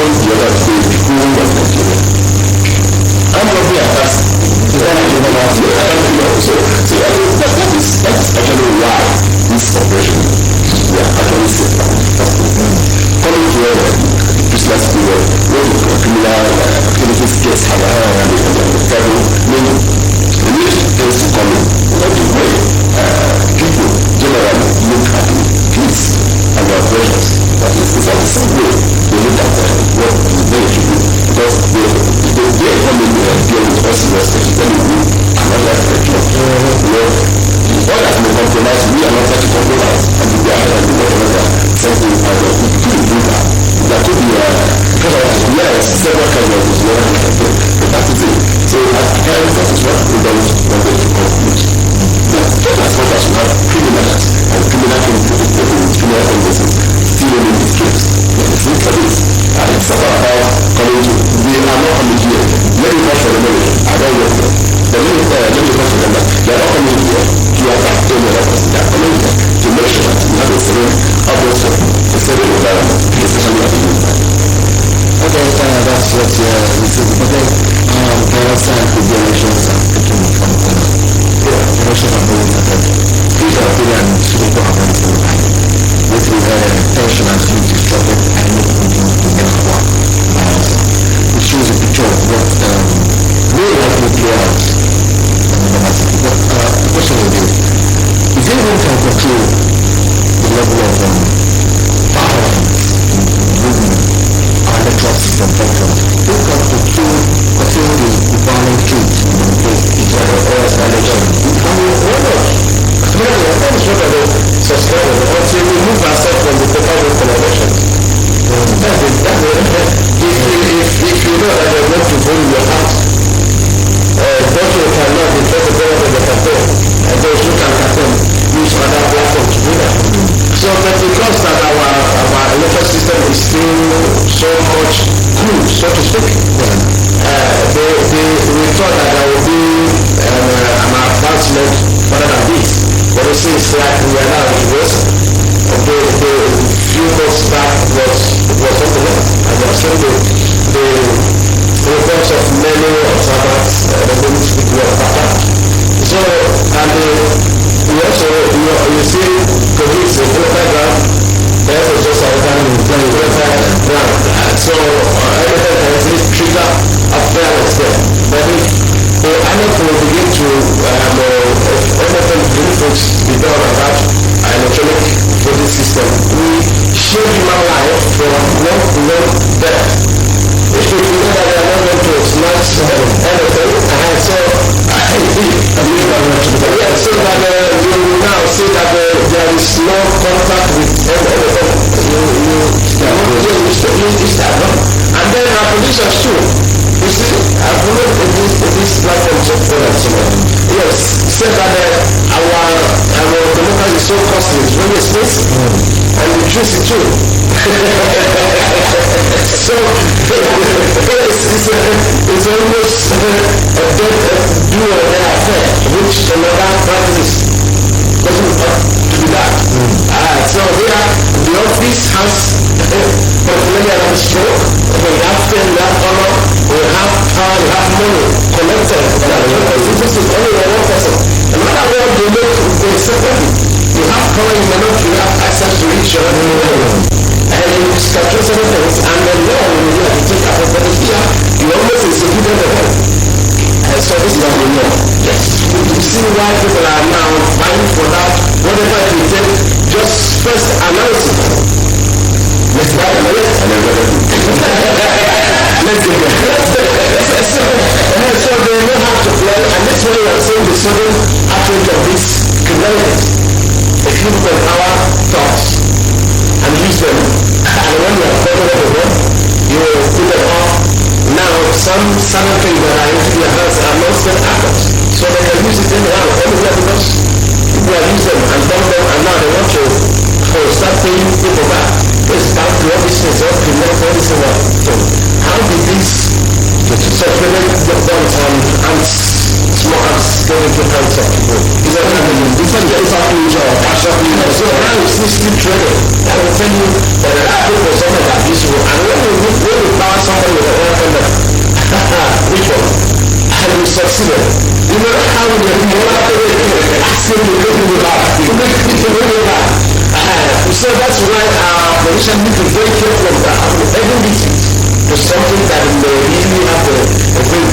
the other state, the whole of Nigeria. I'm not being asked. So that is actually why this operation we are actually set up. Coming to Christmas period, when the criminal activities gets higher and the federal the news tends to come in. Not the way people generally look at the kids and their operations. That is, it's not the same way they look at what they should do. Because they come in deal with us in respect to them who are not like direction. All that may compromise, we are not trying to compromise and to be ahead and do whatever something out of it. Could do that. That could be because we are several kinds of this but that is it. So that is what we don't want them to conclude. Just as much as we have criminals and criminal tendencies still in the streets. It's not for this. It's about coming to, we are not coming here. Let me watch for the money. I don't work there. But let me watch for them. They are not coming here to attack any other person. They are coming here to make sure that we have a certain object of a certain environment, especially at the youth time. Okay, that's what we said. But then, there are some could be elections and picking from elections are moving ahead. These are opinion and people are going to the line. With tension and being disrupted and not moving to make work. It shows a picture of what may likely play out. But the question will be, is anyone can control the level of violence in movement, our electoral system functions? Who can control the violent truth in the place? It's one of us, election. I mean, why not? I'm sure that they subscribe until we move ourselves from the paperwork for elections. That's it. If you know that they want to vote in your house, but you cannot be first of all in the campaign, and those who can campaign use other platform to do that. So, but because that our electoral system is still so much crude, so to speak, we thought that there would be an advancement rather than this. But it seems like we are now in the few months back was something else. And you have seen the reports of many observers going to speak well about that. So, and we also, you see, COVID is a volatile ground, therefore just our time in volatile ground. So, everything can easily trigger a violence there. But if the INEC will begin to, everything benefits be done about electronic voting system, we save human life from long death. If you know that they are not going to snatch anything, so so that you now see that there is no contact with anything. You start, no? And then our positions too. You see, I've looked at this platform so far and so on. Yes, said that our democracy is so costly, it's very expensive. And we choose it too. So it's almost a dead do or die affair, which another practice doesn't want to be that. So here, the office has particularly around stroke, we have fame, we have honor, we have power, we have money connected. This is only one person. No matter what you make, they separate. You have power, you may not have access to each other. And you capture certain things, and then law will be able to take up. But here, you almost executed the law. And so this is what we know. Yes. You see why people are now fighting for that. Whatever it will take, just first announce it. Let's buy the minute and then let's get it. So they know how to play, and that's why you are seeing the sudden outreach of this criminality. If you put our thoughts and use them, and when you are better with them, you will put them off. Now, some certain things that are into your hands are not still actors, so they can use it anyhow, anywhere, because people are using them and dump them, and now they want to start paying people back. It's back to all these things, all criminal, all this and that. So, how did these supplement get done and small arms go into hands of people? Is that what I mean? It's not just something which are actually, so now it's still trading. I will tell you that there are people somewhere that this will, and when we buy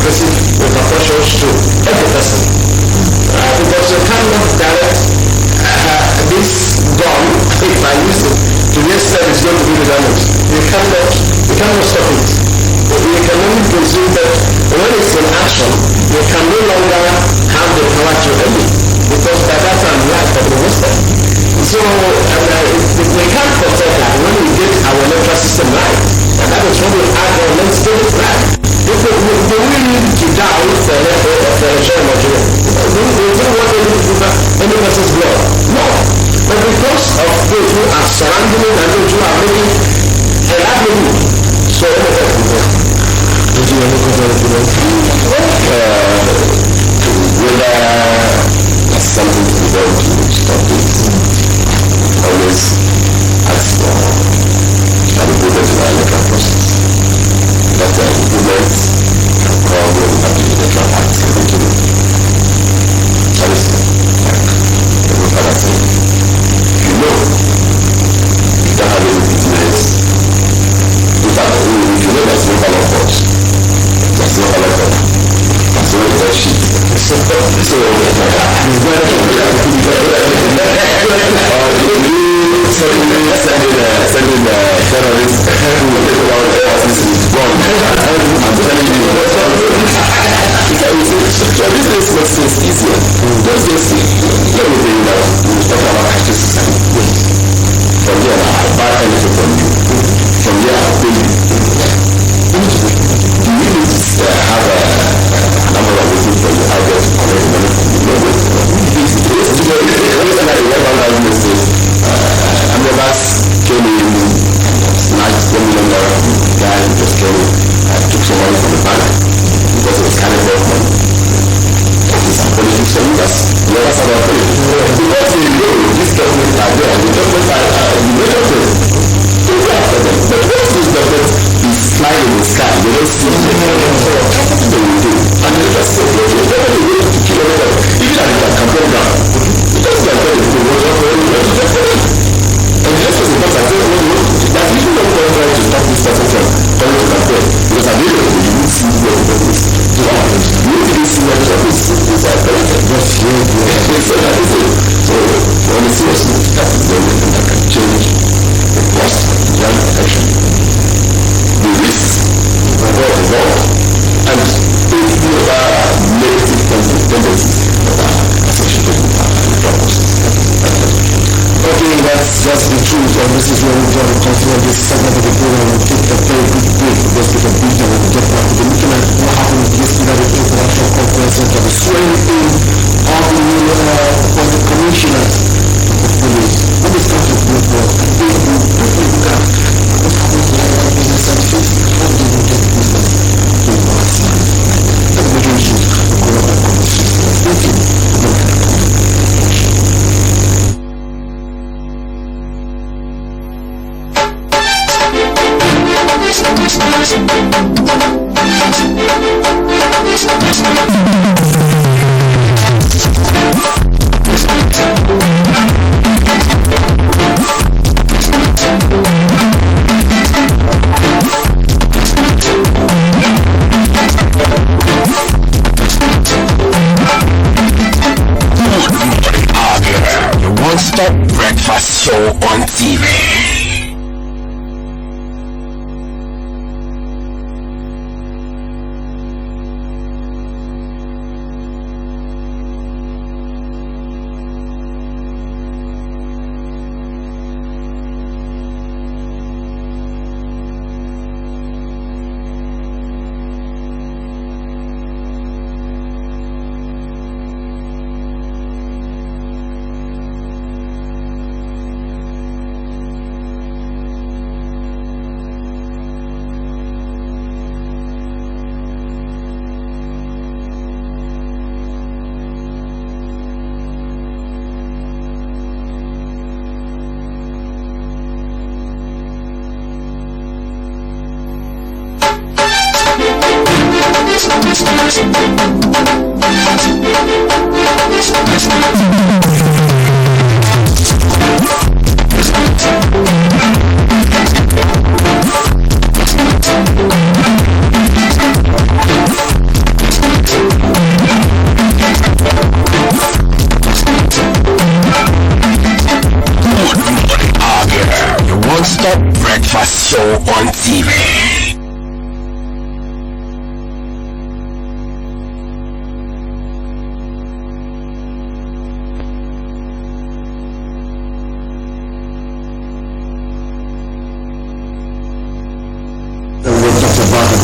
progressive repercussions to every person. Because you cannot direct this gun, if I use it, to the extent it's going to do the damage. You cannot stop it. You can only presume that when it's in action, you can no longer have the power to end it, because by that time life of the Western. So we can't protect that when we get our electoral system right. And that is what we add on, let's get it right. If we need to die for election in Nigeria, we don't want any person's blood. No. But because of those who are surrounding it and those who are making a livelihood, so did you ever go to whether there's something to be done to stop it, always ask for an improvement in our electoral process. That improvement can come when we have the electoral act continue. Honestly, like my father said, if you know you don't have any business, in fact, if you know there's no ballot box, there's no ballot box, there's no red sheet. So sending terrorists who will take over the office is wrong. I'm telling you. So this makes things easier. Just this, let me tell you that we talk about cashless society. From here, I buy anything from you. From here, I'll pay you. Do you need to have a number of waiting for you out there to collect money from you? No, wait. The reason I went on that list is Amebas came in, snatched $1 million from the guy who just came in, took some money from the bank because it was kind of money. It's a politics, so that's the other side of it. Because you know this government are there, the government are the major thing. But what this government is flying in the sky, they don't see it. What they will do? And they just say, okay, they're going to wait to kill everybody. Even at the campaign ground. Because they are going to do what and just as because I said, that even when we're trying to stop this person from coming to campaign, because I'm able to use where the is. You need to see where the office is at benefit. Just here, so that is it. So, on a serious note, that is the only thing that can change the cost of the young election. The risks involved and thinking about negative tendencies that are associated with our electoral process. Okay, that's the truth, and this is where we're going to continue this segment of the program. We'll take a very quick break. Let's take a beat and we'll get back to the looking at what happened yesterday at the International Conference Center, the swearing in of the new appointed commissioners of the police. What is going to be for and they will quickly look at what happens to our business services, how do we get business to our side. That's the issue of the Corona conversation. Thank you. One-stop breakfast show on TV.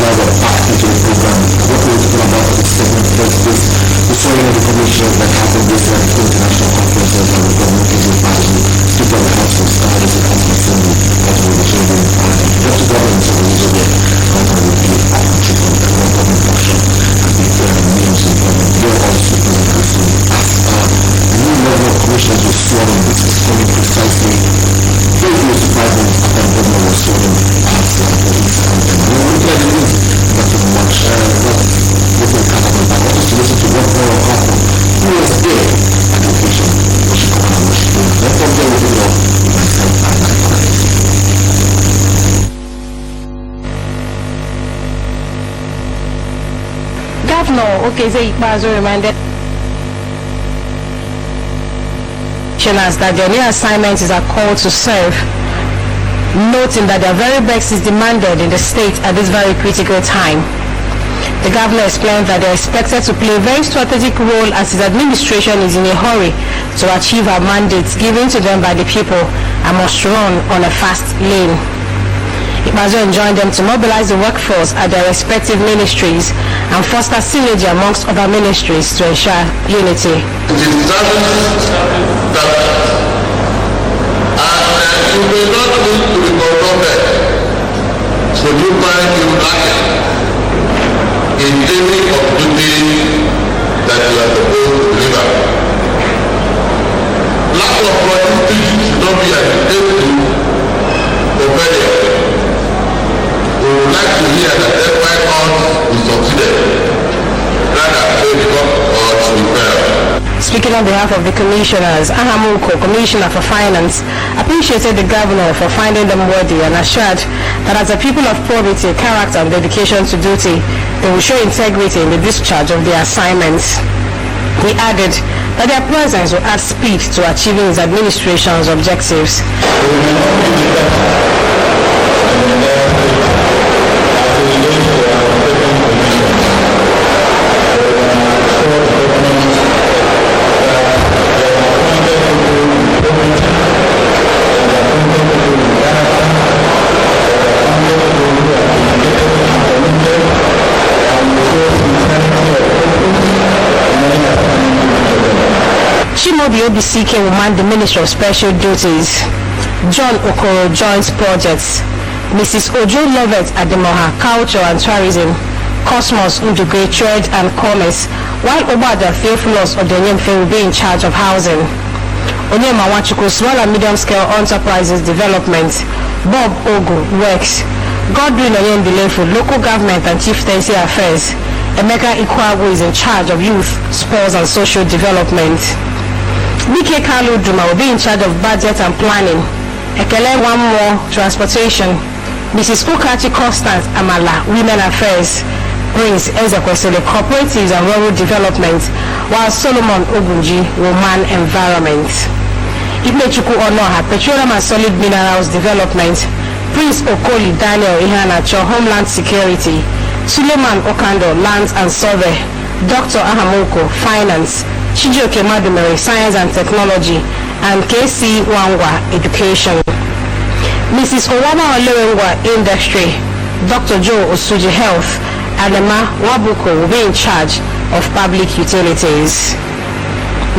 now we're back into the program. What we're talking about in this segment first is the swearing of the commissioners that happened this year at the international conferences and the government is advising Speaker of the House of Studies and House of Assembly that will be changing the party. Dr. Government of the Israel and will be a country from the government function and the names in government. They're also present as the new level of commissioners was sworn in. This is coming precisely 3 years to 5 months after the government was sworn in as police and we're looking at the news not too much looking at it, but also to listen to what more happened who was there at the occasion what she come and what she did. Let's come there with it all with myself and my colleagues. Governor Okeze Ikpeazu reminded that their new assignment is a call to serve, noting that their very best is demanded in the state at this very critical time. The governor explained that they are expected to play a very strategic role as his administration is in a hurry to achieve our mandates given to them by the people and must run on a fast lane. Ikpeazu enjoined them to mobilize the workforce at their respective ministries and foster synergy amongst other ministries to ensure unity. It is that you may not need to be corrupted, so you find you lacking in any of the duties that you are supposed to deliver. Lack of productivity should not be an excuse for failure. We would like to hear that despite all we succeeded, rather fail because we failed. Speaking on behalf of the commissioners, Ahamuko, Commissioner for Finance, appreciated the governor for finding them worthy and assured that as a people of probity, character and dedication to duty, they will show integrity in the discharge of their assignments. He added that their presence will add speed to achieving his administration's objectives. The OBCK will man the Ministry of Special Duties. John Okoro joins projects. Mrs. Ojo Lovett at the Moha Culture and Tourism. Cosmos Ndugwe Trade and Commerce, while Obada Theophilus Odenyemfe will be in charge of housing. Onyema Wachuku Small and Medium Scale Enterprises Development. Bob Ogu Works. Godwin Oyembilefu Local Government and Chieftaincy Affairs. Emeka Ikwagu is in charge of Youth, Sports and Social Development. BK Kalu Duma will be in charge of budget and planning. Ekele One More Transportation. Mrs. Ukachi Constance Amala Women Affairs. Prince Ezekwesili Cooperatives and Rural Development, while Solomon Ogunji will man Environment. Ibnechuku Onoha Petroleum and Solid Minerals Development. Prince Okoli Daniel Ihanacho Homeland Security. Suleiman Okando Lands and Survey. Dr. Ahamoko Finance. Chijioke Madumere, Science and Technology, and KC Wangwa, Education. Mrs. Owama Olewengwa, Industry, Dr. Joe Osuji, Health, and Emma Wabuko will be in charge of Public Utilities.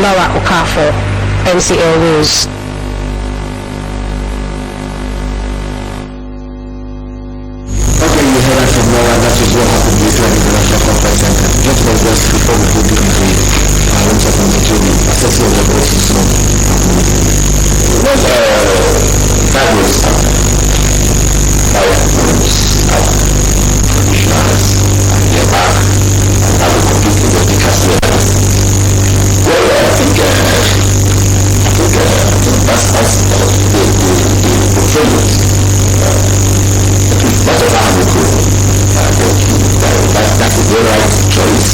Laura Okafor, MCL News. Okay, you heard that from Laura. That is what happened with the International Conference Center. Just one verse before we go into assessment of the system. Well, that was commissioners and their back and how we compete with the dicasters. Well, I think that's the portfolios. At least that's what I would go. That's a very right choice.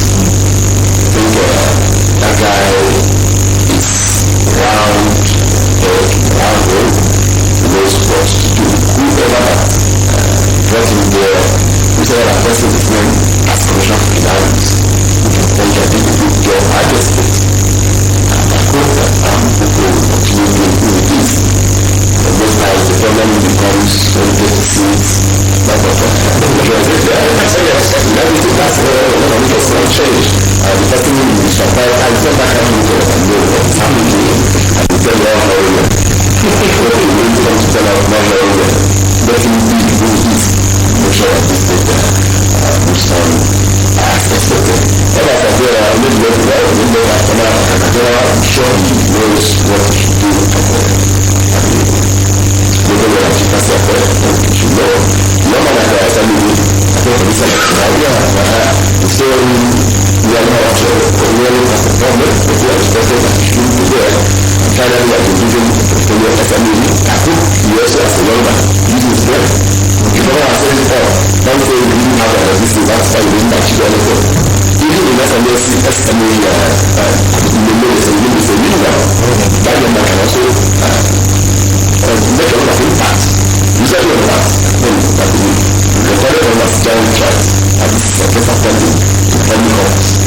I think that guy is round road, he knows what to do. Whoever that brought him there, whoever that person is named as Commissioner for Finance, then he did a good job at the state. And I hope that people will continue doing this. most times the problem becomes when you get to see it. Everything that's not change. The person will be surprised. I don't know how you know what's happening. I will tell you all how you know. When you come to tell us not how you know, let him be the good is. Make sure that this thing moves on as expected. And as I say, I need to let you know, I'm sure he knows what he should do. Maybe when I keep myself there, you should know. No man like that, I mean, I think for this so we are not really as a problem, but we are expected that he should be there. And finally, I can give him the portfolio of SME. I think he also has a young man. Use his brain. If I want to say this all, don't say we didn't have a this, that's why we didn't achieve anything. Even in SME, that young man can also make a lot of impact. Usually on that, that we recorded on that giant chart, and this is a better funding to any cause.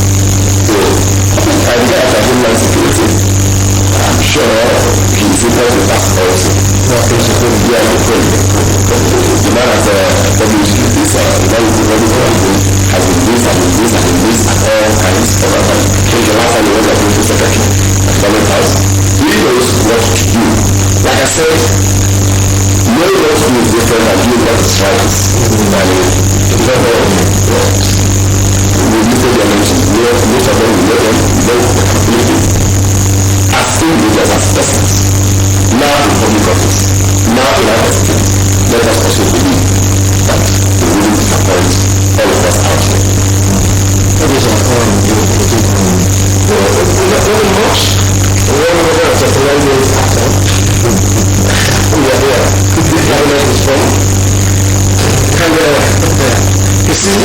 So, I began at Homeland Security. I'm sure he is able to pass also. We are looking. The man has published this, has been this at all kinds of other. The last time we went to the secretary at Government House, he knows what to do. Like I said, no one wants to be different and do what is right. We look at their names, most of them will let them know completely. As individuals, as persons, now in public office, now in our state, let us also believe that they will disappoint all of us out there. What is our own very much. We are just 11 years after. We are here. The government is from. And you see,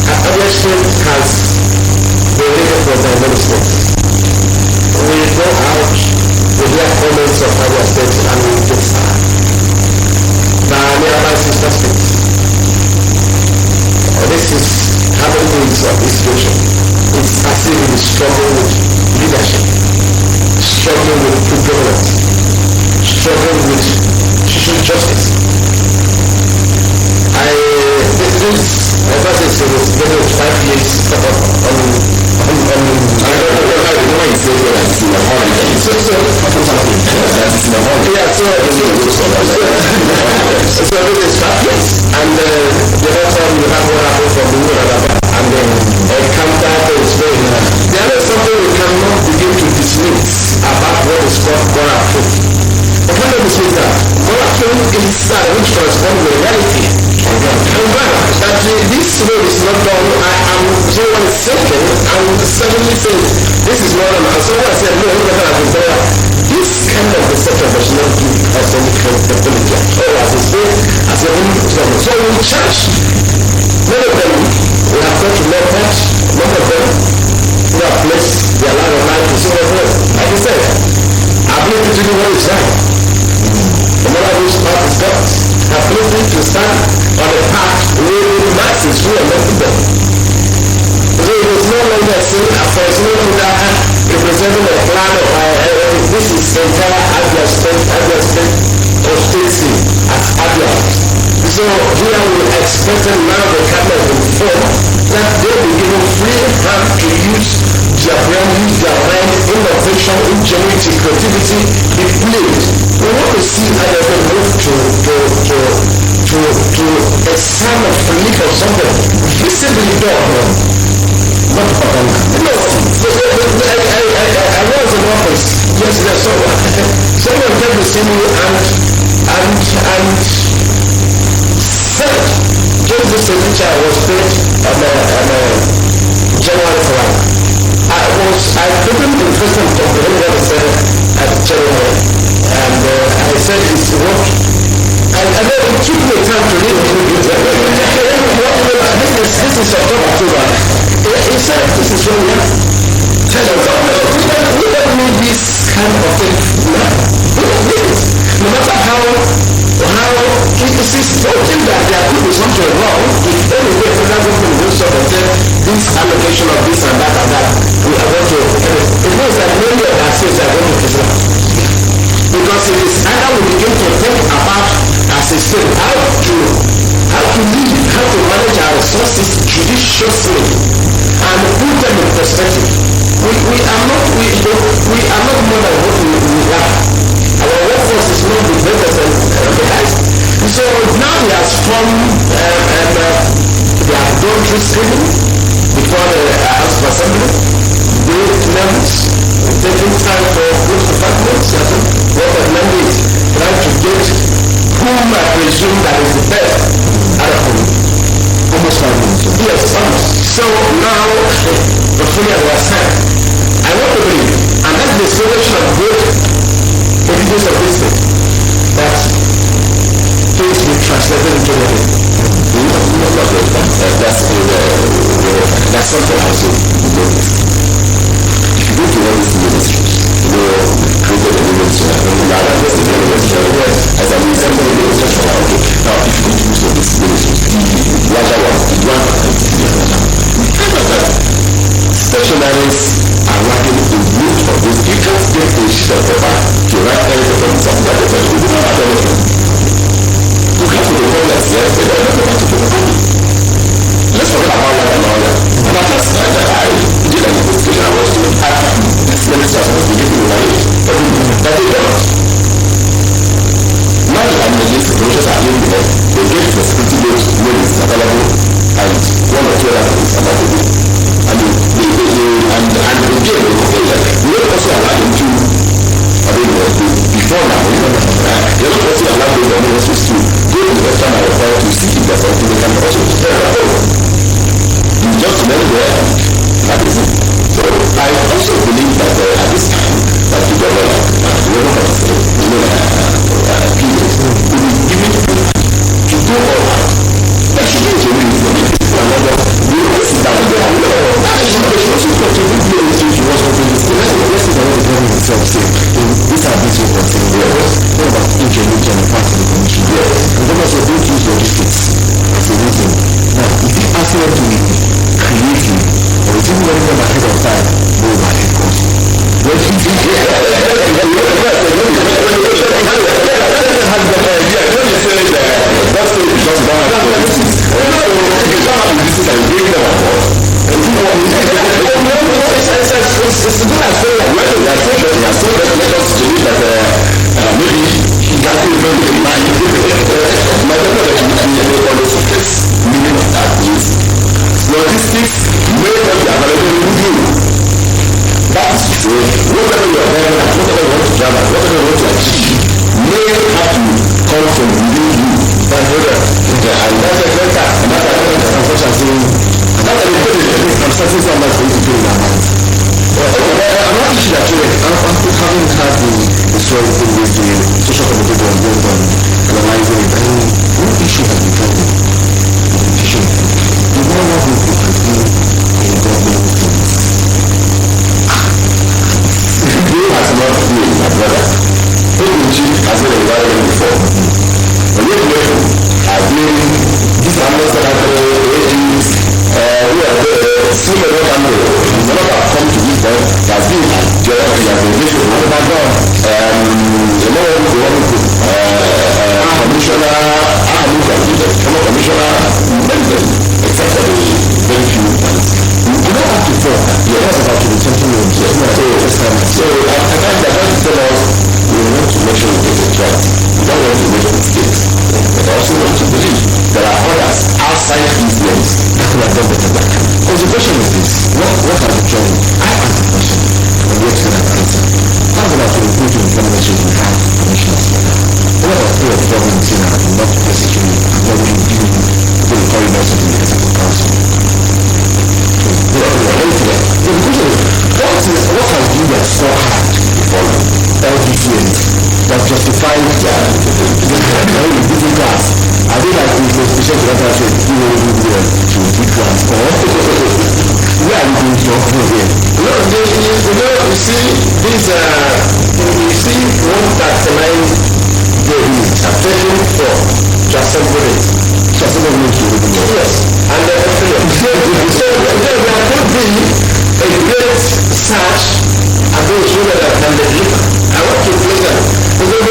Abia State has the leader for the many states. We go out, we hear comments of Abia State and we get sad. Now, nearby sister states. This is having needs of this situation. It's as if it is struggling with leadership, struggling with good governance, struggling with social justice. This was getting 5 years on I don't know how you know it's over that it's in a holiday. So that is in a holiday. Yeah, so it is 5 years. And the other time you have what happened from the and then counter is very hard. There is something we cannot begin to dismiss about what is called moral truth. But what is with that? Moral truth is that which corresponds with reality. That this road is not done, someone is thinking and suddenly says, this is not done. And someone said, no, this kind of deception does not give us any credibility at all as a state, as a woman. So in church, many of them, we have got to know that, none of them, who have placed their line of life to someone else. Like I said, ability to do what is right. No matter which path is God, ability to stand on a path where the masses who are not them. So it is no longer seen for it's no longer representing a plan of this is the entire Abia state or state at Abia. So here we expected now the cabinet will form that they will be given free hand to use their brain, use their mind, innovation, ingenuity, creativity, be played. We want to see Abia move to a sign of relief or something visibly done. Not propaganda. No, I was in office yesterday. Someone came to see me and said, just this signature was paid on January 1. I couldn't be present to comprehend what I said at January, and I said it's what. And then it took me time to read this is October. He said, this is what we have. We don't need this kind of thing now. We don't need it. No matter how it is something that there could be something wrong, if anyway federal government will sort of say this allocation of this and that, we are going to, it means that many of our states are going to preserve. Because because it is either we begin to think about as a state how to lead, how to manage our resources judiciously and put them in perspective. We are not more than what we are. Our workforce is not the greatest and the highest. So now we have formed they have done through screening before the House of Assembly. Grade levels, taking time for close to 5 months. What the mandate trying to get whom I presume that is the best out of whom. Almost 5 months. Yes, almost. So now the fully understand. I want to believe, and that's the solution of good individuals of this state, that things will translate into the that's something I also noticed. If you go to all these ministries, created a ministry, as an example, okay. Now, if you go to most of these ministries, the larger ones, the one stationaries are lacking in root of this. You can't get a sheet of paper to write anything on something like that. You don't have anything. You have to report that, yes, they don't have to do the let's forget about that and all that. And at first, I did an investigation. I was doing this minister was to give me money, but they don't. Now that I'm in this, the projects are in there. They get the security load when it's available, and 1 or 2 other things are not to do. And again, we don't also allow them to, before now, they don't also allow them to go to the restaurant or require to see if there's something they can also do. You just remember there, that is it. So I also believe that at this time, that the government, will be given to go all out. That should be a genuine information. We always sit down there and that is not the show. So to be clear with you, she was going to this. That's the best thing that the government itself say. These are things we're saying. What about ingenuity on the part of the commission? And then also don't use logistics as a reason. Now, if you ask them to be creative, or is it running them ahead of time? No, my head comes. What do you think? Logistics may not be available with you. That is true. Whatever you are there, whatever you want to gather, whatever you want to achieve, may have to come from within you. That's better. And that's a great task. And that's a great task. And that's a good thing. I'm certain someone's going to do in their minds. I'm not issue actually. After having had the story thing with the social committee on both on analyzing it, one issue has been coming. The one who has been in government things. You has not been my brother. Ogunji has been invited before. But yet I've been this ambassador AGs who are there, still a lot of people have come to meet them. He has been at Jordan, he has been with the commissioner, except for the very few ones. You don't have to talk. You don't have to do something new. So I find that God tell us we want to make sure we get it right. We don't want to make mistakes. But I also want to believe there are others outside these names that could have done better than that. Because the question is this, what are the journey? I ask the question, and we expect an answer. How about to go to the information we have commissioners for that? What about the government saying that I'm not necessarily, I'm not really giving the corridors of the executive council? What has been that so hard for all these years that justify the big class? I think that the constitution to that said you will do well to big class or where are you going to go here? You see this you see one that tonight they are taking for to assemble it. To assemble it to the yes. And so there could be a great search and those who are can deliver. I want to play them. Because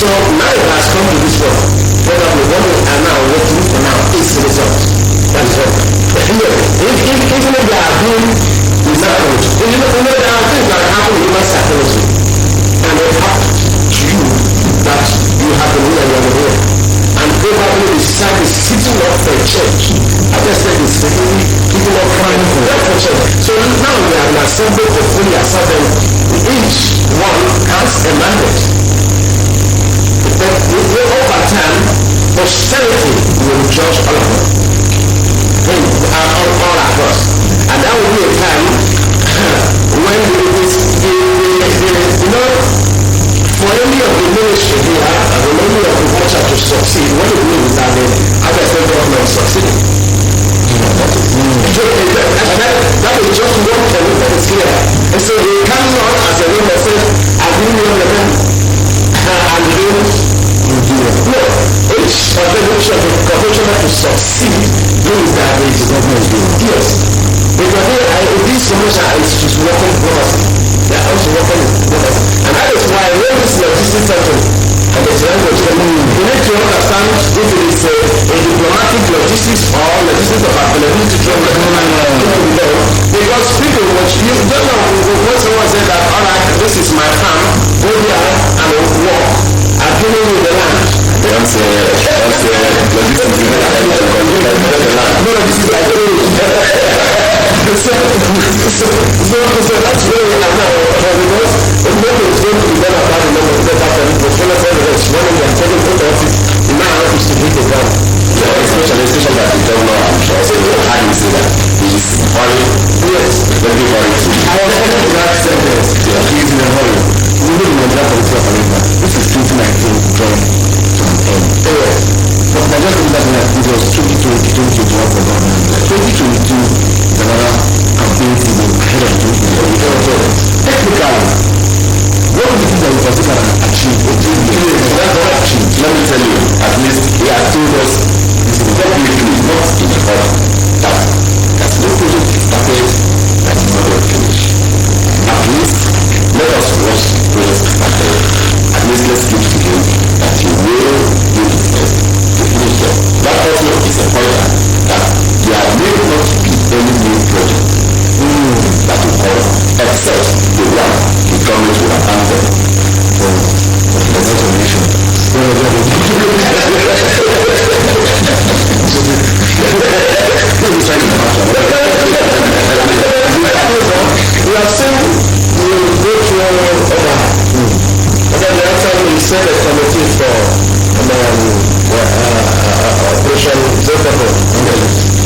So now it has come to this point. Probably what we are now working for now is the result. That is all. Even if they are doing the psychology, there are things that happen in human psychology, and it happens to you that you have been here and you are here. And probably the society is sitting up for a change. I just said it's people are crying for change. So now we are an assembly of fully assembled. Each one has a mandate. But over time, posterity will judge all of them. All across. And that will be a time when for any of the ministry here, and for any of the culture to succeed, what it means is that the Abia government succeeding. That is just one thing that is clear. And so they cannot, as a member said, agree on the men and no, each of the commissioner to succeed means that there is government doing. Yes. Because this commissioner is working properly. They are also working properly. And that is why when this logistics center and the language, you need to understand if it is a diplomatic logistics or logistics of availability to because people, you don't know when someone said that, all right, this is my farm, go here and walk. I'm giving you the land. That's logistics. No, this is like so that's where we are now. Because the number is going to be done about the number of the portfolio for the rest. When we are taking out of it, now is to hit the ground. Especially that the governor, I'm sure, so how do you say that? He's hurry. Yes. Very hurry. I was telling you that sentence. He's in a hurry. We need to know that this is 2019 drawing to an end. But I just think that it was 2021 for government. 2022 is another campaign season ahead of 2022. Technically, what are the things that we consider an achievement? That's not achieved. Let me tell you, at least he has told us this is not quickly, not in a hurry. That no project is started that is not yet finished. At least let us watch the project started. At least let's give to him that he will do his best to finish them. That also is a pointer that there are maybe not any new project that will come except the one the government will abandon for the next nation. We have seen we will go through over. Okay, the last time we set a committee for Operation Zephyr.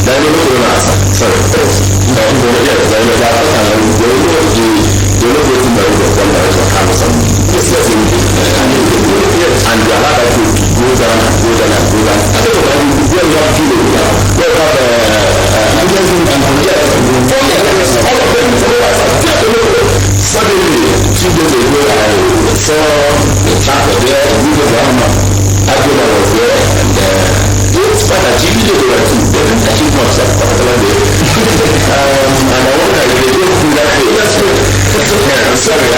Then you know the answer. Sorry. Yes, I know waiting by the government to have some. Yes. And we allow that to go down and go down and go down. I don't know where we have given now. We have all of them. Suddenly, 2 days ago, I saw the tractor there, and we were Abia was there, and it's quite achieved. They didn't achieve much that particular day. And I wonder if they go through that day. That's good. I'm sorry.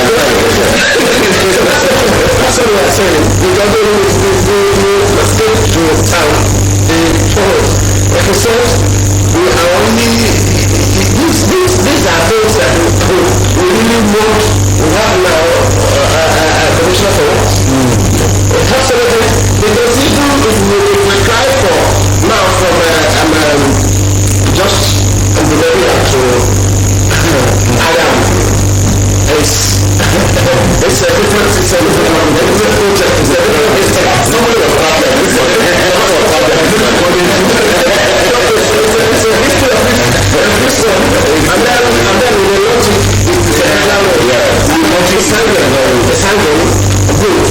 Because let's get to town. Like I said, we are only, these are things that we really want to have now a commissioner for us. Absolutely. Because even if we try for now from just Abia to Adam, it's a different project. It's a different somebody was problem. It's a history of this one. And then we will launch it. We launch the cycle. Good.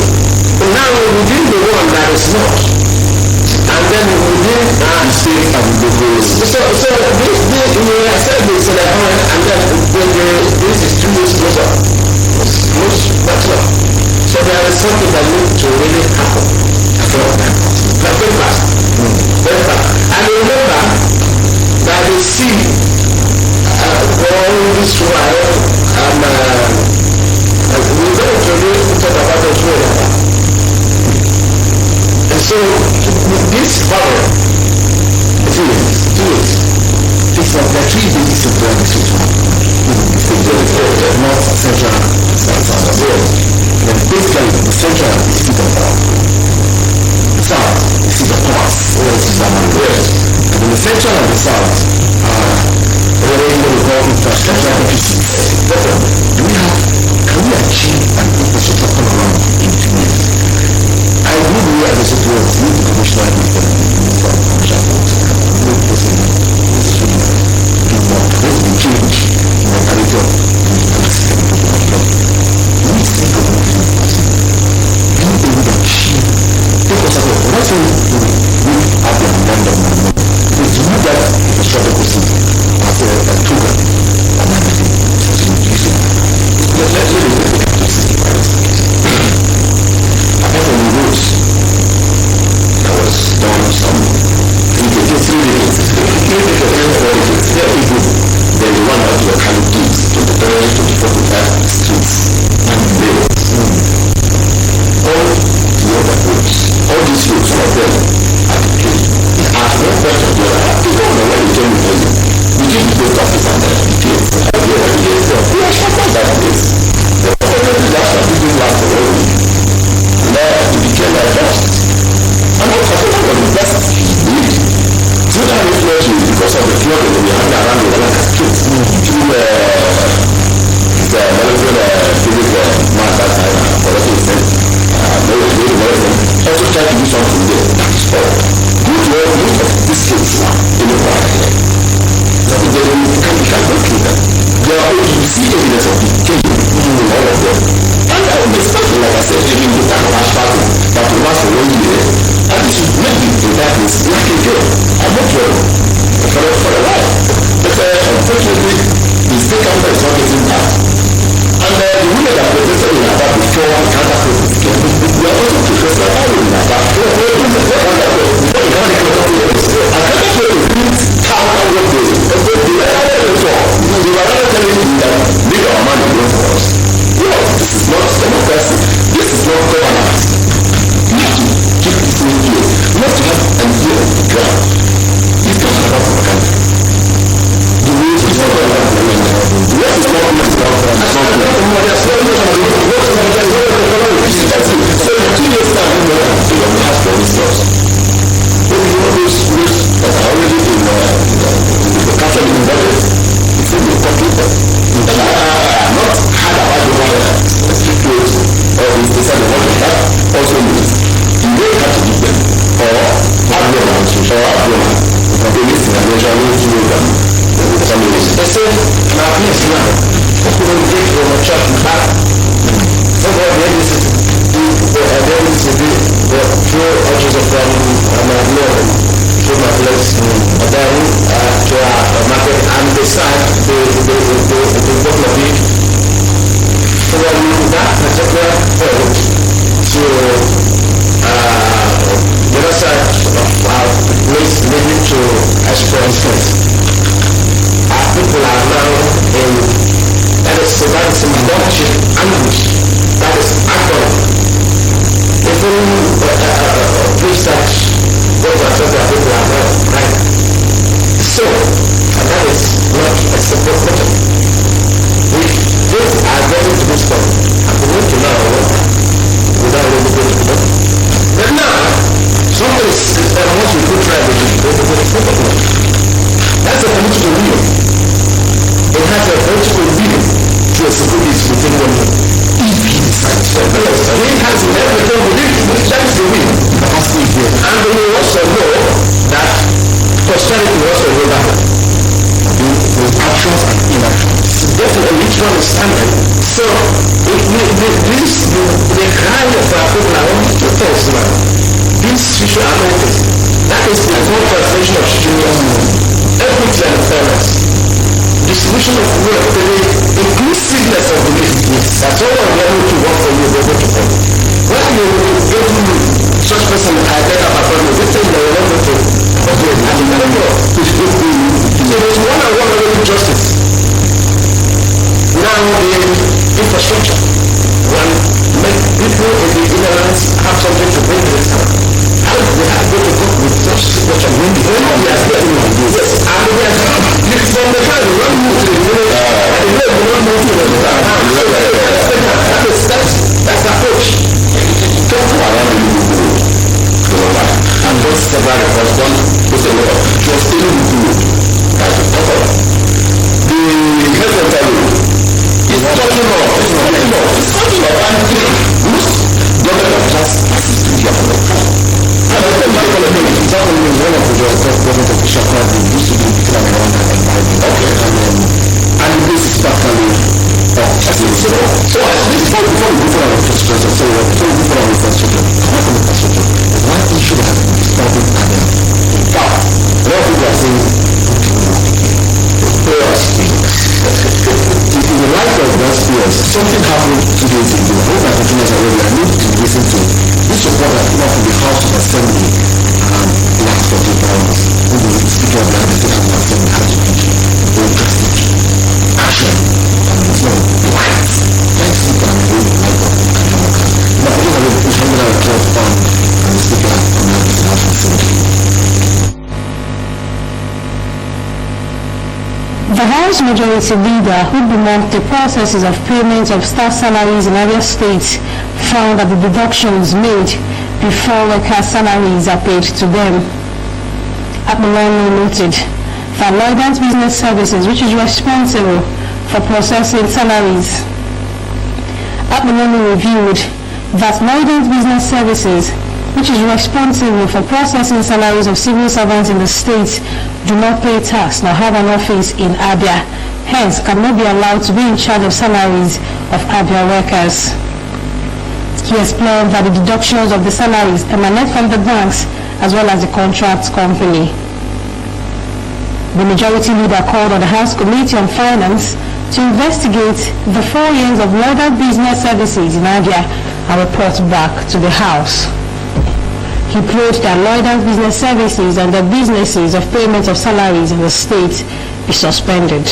Now we did the one that is not. And then we did mistake and the goals. So this we accept this to the point, and then this is 2 years closer. Most better. So there is something that needs to really happen. Very fast. Very fast. And remember that the sea going this while we don't really talk about the trade. are three basic central districts. North, central, south as well. Then basically the central is the seat of power. The south is the seat of power. And then the central and the south are already what we call infrastructure deficits. Therefore, can we achieve an infrastructure turnaround in 2 years? I would really as a support with the commissioner with the minister of commercial works and no person this should do more. There's been change in the mentality of the system of the law. We think of what is possible. Being able to achieve, take us out of what we have the mind of my mom. Is to move that infrastructure person as a tool and everything. So use it. Let me look at this apart from the roads, that was done some 3 days. Then the one that you can do to the 24 streets and rails. All the other roads, all these roads, some of them are decayed. At one point or the other, you don't know when you came with them. We did the post office and then decayed. We are shut that place. The problem is that people last the whole week. It became a dust. And what happened was the best need. So that reflection because of the flood that we hang around the Walaka Street through the American Philip man that time, collecting his also try to do something there that is all. Good work, most of these kids now, in the park here. You can't go through them. You see evidence of decay in all of them. And that will be something like I said, even the kind of asphalt that will last for 1 year. And this should make the darkness like a girl. I'm not sure for a while. But unfortunately, the state government is not getting that. And the women that protested in Abia before the counter protest came, we are also protesting about in Abia. I can't say it means counter what they were rather telling me that make our money work for us. No, this is not democracy. This is not governance. We have to keep this in here. We have to have an ear on the ground. It's not about the country. The way is not about the country. The way is not about the country. So in 2 years time, we will have for ourselves. But we know those rules that are already in the Catholic budget. It's in the pocket. And I have not had about the one strict rules or inside the budget. That also means you don't have to give them or abnormal or abnormal. They listen and measure to them. They say, now please now, people will get from a church back. Somebody there is the few urges of them through my place and then to a market and decide the bottom of it from that particular point to the other side of our place leading to express. Our people are now in that is symbolic anguish. That is actual. Even research what are people are now, right? So, and that is not acceptable. We both are getting to this point. And we want to now without really going to know. But now, something is once we put right with that's a political will. It has a political will to execute this within 1 year. If he decides to do it. He has everything within him. That is the will. And we also know that posterity will also go down. With actions and inactions. Definitely each one is standing. So, the cry of our people are only 2 things now. This future analysis. That is the whole translation of Shishiri's equity and fairness. Distribution of work, the inclusiveness of the business. That's all I'm able to work for you, able to work. When you give such person I get up about you, they say they are able to work with you. So there's one-on-one level justice. Now the infrastructure. When make people in the ignorance have something to bring to the town. How do they have to go with such situation when the only we are getting on this? Yes, and we are from the the first government official called the used to be declared around that environment. Okay. And this is practically so before we go for our first question, so before we go for our first question, come on the first question. One issue that has been disturbing Abia. In fact, a lot of people are saying in the light of those fears, something happened 2 days ago. I hope my consumers are ready. I need to listen to this report that came out from the House of Assembly last 48 hours. When the Speaker of the House of Assembly had to take very drastic action on the floor. Lights. Let's see what I'm doing in the light of America. Now, I think I'm going to put $112 and the Speaker of the House of Assembly. The House Majority Leader, who bemoaned the processes of payment of staff salaries in other states, found that the deductions made before workers' salaries are paid to them. Abia noted that Lloyd's Business Services, which is responsible for processing salaries, Abia reviewed that Lloyd's Business Services, which is responsible for processing salaries of civil servants in the state, do not pay tax nor have an office in Abia, hence cannot be allowed to be in charge of salaries of Abia workers. He explained that the deductions of the salaries emanate from the banks as well as the contract company. The Majority Leader called on the House Committee on Finance to investigate the 4 years of Lloyd's Business Services in Abia and report back to the House. He prayed that Lloyd's Business Services and the businesses of payment of salaries in the state be suspended.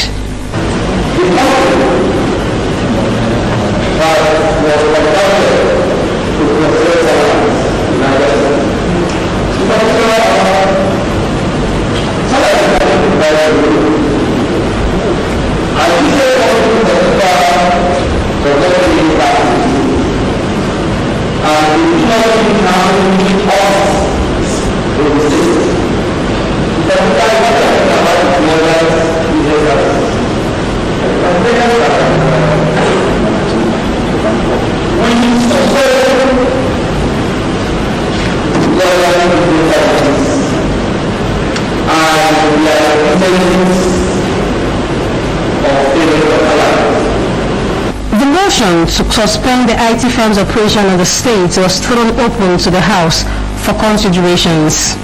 The motion to suspend the IT firm's operation in the state was thrown open to the House for considerations.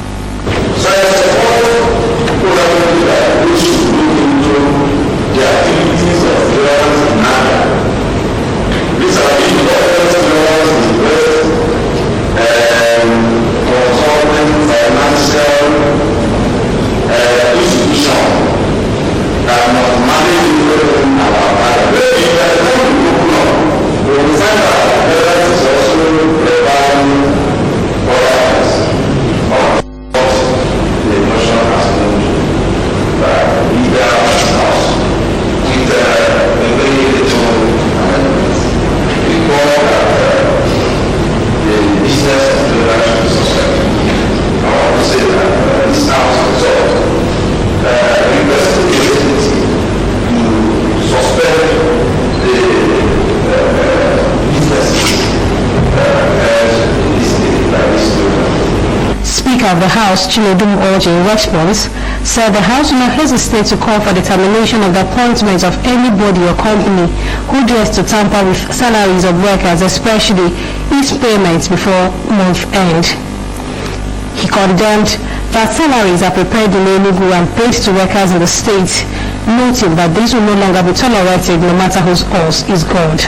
Of the House, Chinedum Oji, in response, said the House will not hesitate to call for the termination of the appointment of anybody or company who dares to tamper with salaries of workers, especially its payments before month end. He condemned that salaries are prepared in Enugu and paid to workers in the state, noting that this will no longer be tolerated no matter whose cause is God.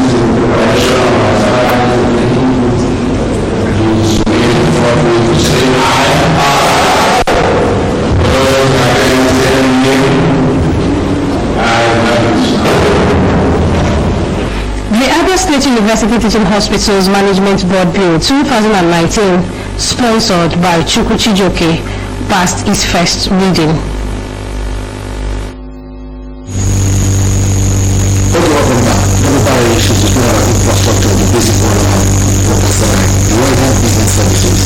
The Abia State University Teaching Hospitals Management Board Bill 2019, sponsored by Chukwuchi Joke, passed its first reading. Issues with infrastructure, the basic one, the business services.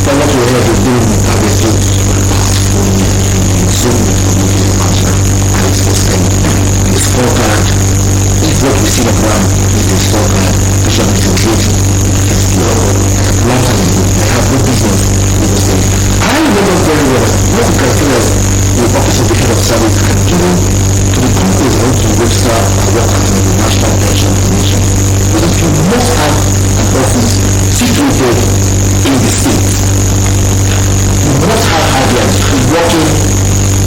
From what we heard, we've been in Abia State for the past 4 years, Zoom expansion, and it's sustained. The scorecard, if what we see on the ground is a scorecard, we should be translating. It's long time ago, they have no business with the state. I remember very well what the criteria the Office of the Head of Service had given to the companies who to register and work under the National Pension Commission. But if you must have an office situated in the state, you must have Abians working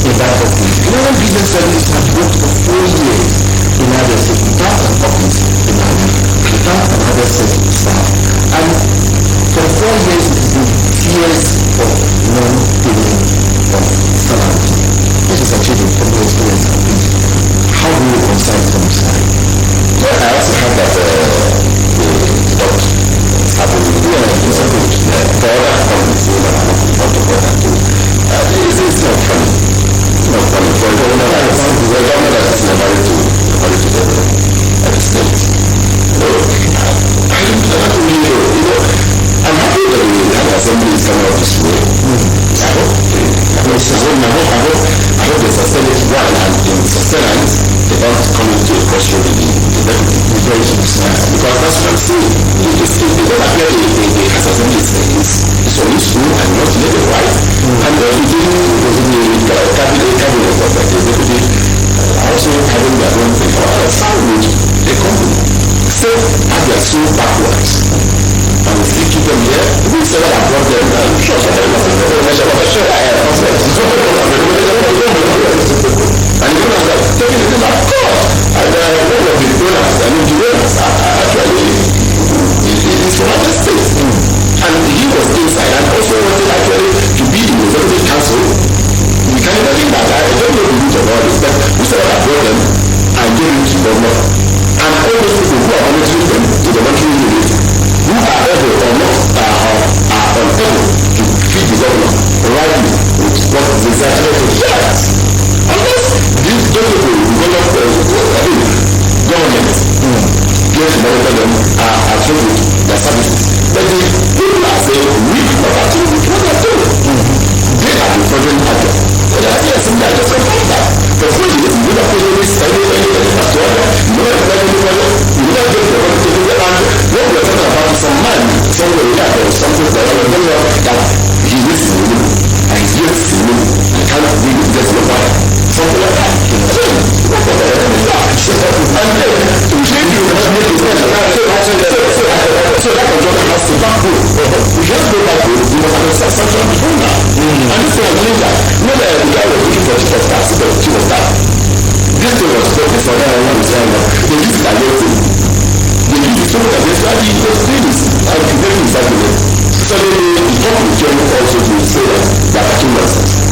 in that office. When business services have worked for 4 years in Abia State without an office in Abia, without an Abia State staff, and for 4 years it has been years of non-payment of salary. This is achieved from the experience of this. How do you reconcile from side? Well, I also have that what happened in the other companies who are not about that too. It's not funny. It's not funny. For a government that is married to the state. I'm happy that the assembly is coming out this way. I hope they sustain it well, and in sustenance, they don't come into a crossroad in the because that's what I'm saying. They don't appear the House Assembly is only school and not legal, right? And then within the cabinet of the executive, also having their own thing. How would a company say they are so backwards? And we still keep them here. We say that I brought them and sure, and you know that taking it in our court. And one of the donors, the donors are actually it's from other states. And he was inside and also wanted actually to be in the executive council. We can imagine that. I don't know the root of all this, but we said that I brought them and gave it to the governor. And all those people who are monitoring them to the monitoring unit, who are able or not are unable to feed the governor rightly with what is exactly to share. Unless these people government get to monitor them are told their services. But the people are saying weak but actually we cannot do it. They are defrauding Abia. And I say something I just confirm that. For 4 years, you never pay any whatsoever. You never pay any money. You never get the money to do the land. What we are talking about is some man somewhere here or something that I don't know that he lives in the room and he lives in the room and can't read it. There's no money. Something like that. And then to change you so that control has to back up. We just go back to we must have a substantial before now. And this thing was doing that. You know that the guy was looking for chief of staff, chief of staff. This thing was spoken for that one time. They used it against him. They used it so much against him. And he was doing this and preventing his argument. So they talk with John also to say that they are catching nonsense.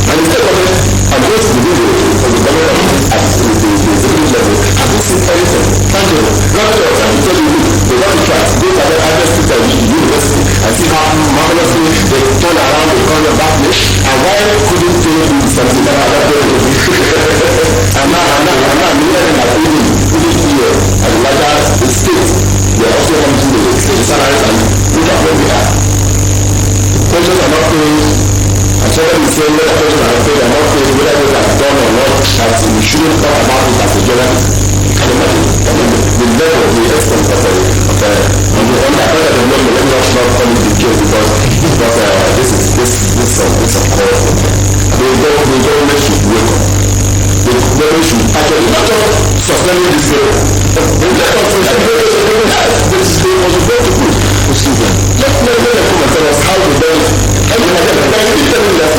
And instead of it, I'm going to the from the government at the executive level, I don't see anything tangible. Rather than trying to tell you, they want to try to go to the Abia State University and see how marvelously they turn around the corner back there, and why couldn't they do something that other people do? And now I'm hearing that even here at the larger state, they are also coming to the salaries and look at where we are. Pensions are not paid. And somebody is saying whether pensions are paid or not paid, whether they have done or not, that we shouldn't talk about it as a journalist. You can imagine. I mean, the level of the extent of the on the other than the let us not call it the case because this is a call for them. The government should wake up. The government should actually not just suspend this bill. The let us suspend this bill was very good. Let them come and tell us how to do it. And then tell me that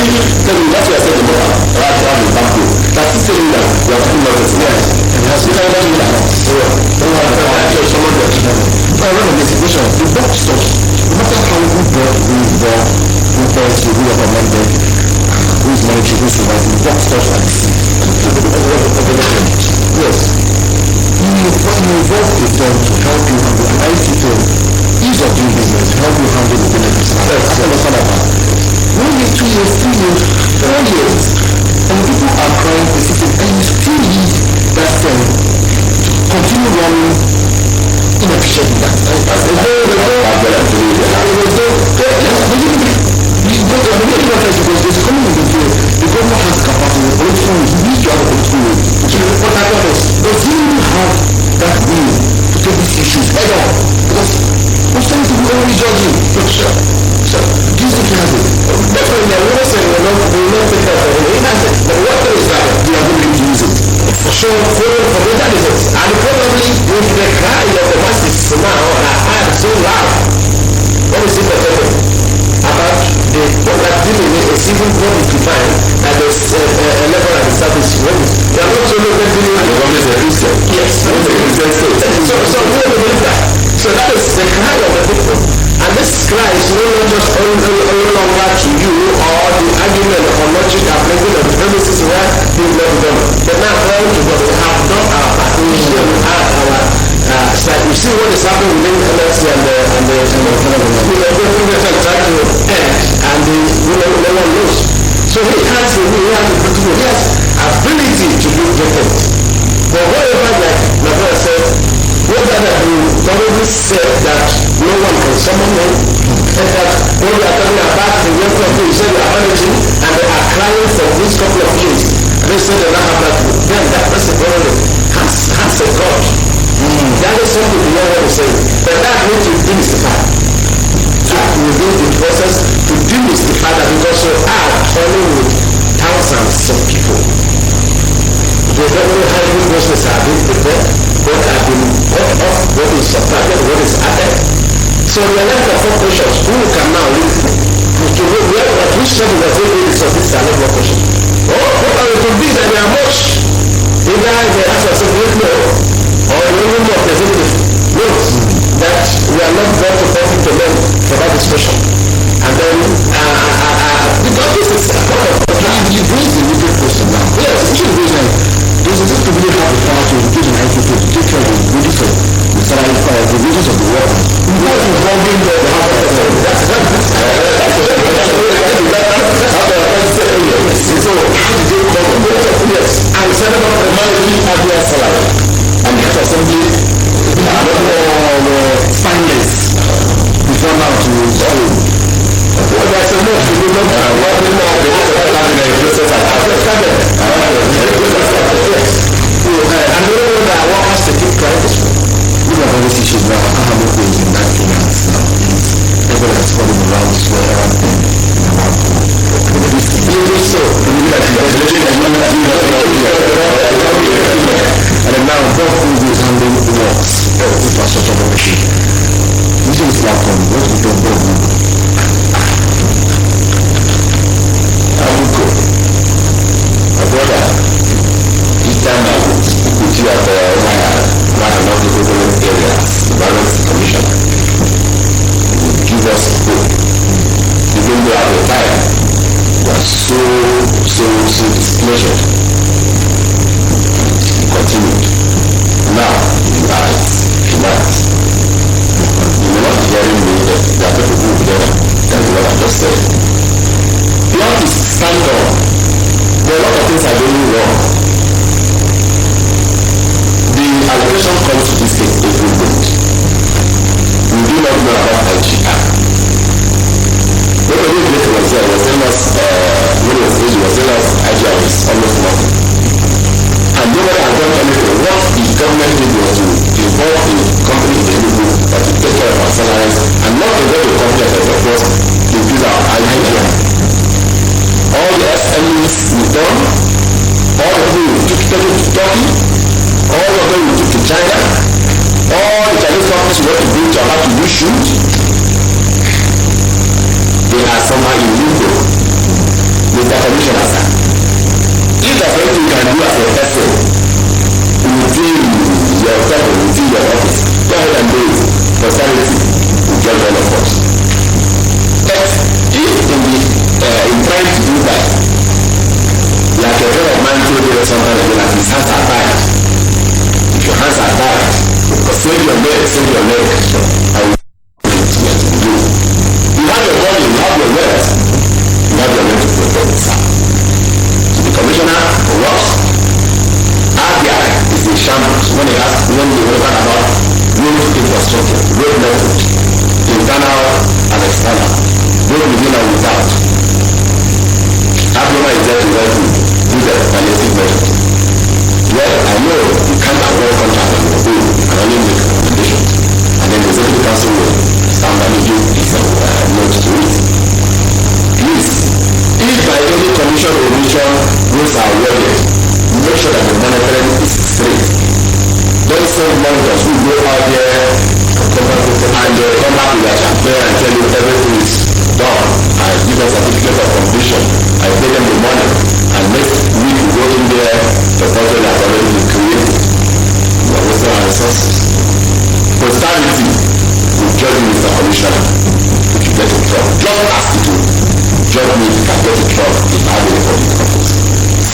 tell me that's what I said the more right to have the back row. That's telling that we are talking about this. And it has to be that. So don't have run inefficiently. There's coming in the government has capacity, the politician needs to have a control. Does he really have that will to take these issues head on? Because most times we only judging. Sure. Do you think he has it? Definitely, I'm not saying we're not take that for him. He has it. But what is that? We are going to use it. For sure, for that is it. And probably with the cry of the masses now that I am so loud. What is it for about the that dealing with a civil body to find that there's a level of service service. They are not only dealing with the government is a Christian. Yes, so we believe that. So that is the cry of the people. And this cry is no longer to you or the argument or logic application of the premises where they love them. But now all to what we have done our part. We see what is happening within the LFC and the no one knows. So he has the ability to do different. But whatever like my brother said, whether that you probably said that no one can summon them, and that when we are talking about the work of you said you are managing and they are crying for these couple of years, and they said they don't have that, then that person probably has a God. That is something we know what to say. But that needs to demystify. Within the process to demystify that because you are turning with thousands of people. They don't know how many questions are being prepared, what have been cut off, what is subtracted, what is added. So we are left with 4 questions. Who can now live to at which level was it really so this is another question. What are to be that they are much? Either they ask yourself, no, or even more representative notes that we are not going to profit to them for that discussion. And then, because this is you raise the legal question now. Yes, we should raise it. Does it to really have the power to engage in ITP to take care of the wages of the salary for the wages of the workers? Without involving the house of the so how did they come on board? Yes, and set up a monthly Abia salary. And the assembly finance before now to solve. What that's a more to do not what we know the process and we know that what has to keep private. We have all these issues now. I have no things in that finance now. Everyone is falling around this way around them. And now both things is handling the works. Infrastructure ownership. This is platform. What we don't know. I will go. My brother, each time I would speak with you at one and all the government areas, the balance commissioner would give us hope. Even though at the time was so displeasure. He continued. Now you are finance. You may not be hearing me that there are people who will be there than what I just said. You have to stand on. There are a lot of things are going wrong. The allocation comes to this state every month. We do not know about IGR. Nobody was telling us when he was telling us IGR is almost nothing. And nobody has done anything. What the government did was to involve the company in the group that to take care of our salaries and not involve the company that of course to use our IGR. All the SMEs we done, all the people we took to Turkey, all of them we took to China, all the Chinese companies went to bring Japan to do shoot. They are somehow in limbo. Mr. Commissioner, sir. If there's anything you can do as a person within your company, within your office, go ahead and do it. Prosperity will get all of us. But if in trying to do that, like a friend of mine told me sometimes ago that his hands are tied. If your hands are tied, save your leg, save your leg. You have your body, you have your wealth, you have your leg to protect it. So the commissioner works. Abia is in shambles when he has when the road network, internal and external, both within and without. Abia is there to help you do the palliative measures. Well, I know you can't avoid contact on your own and only make recommendations, and then the executive council will stand and give its note to it. Please, if by any commission or mission rules are awarded, make sure that the monitoring is straight. Don't send monitors who go out there and come back with their champagne and tell you everything is done and give us a certificate of completion and pay them the money, and next week we go in there, the budget has already been created. We are wasting our resources. Posterity will judge you, Mr. Commissioner, if you get in trouble. Just ask it to judge me if you can get in trouble if I have any public office.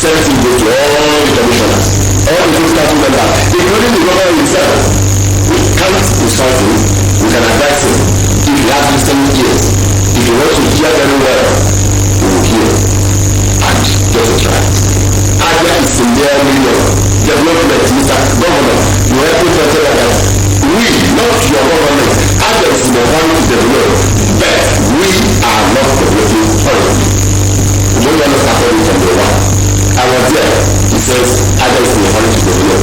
Same thing goes to all the commissioners, all the group council members, including the governor himself. We can't insult him, we can advise him. If he has listening ears, if he wants to hear very well, we will hear and get it right. Abia is in their development, Mr. Governor. You have to tell that we, not your government, Abia is in the one to develop, but we are not developing currently. We don't want to start from the one. I was there. He says Abia is in the one to develop.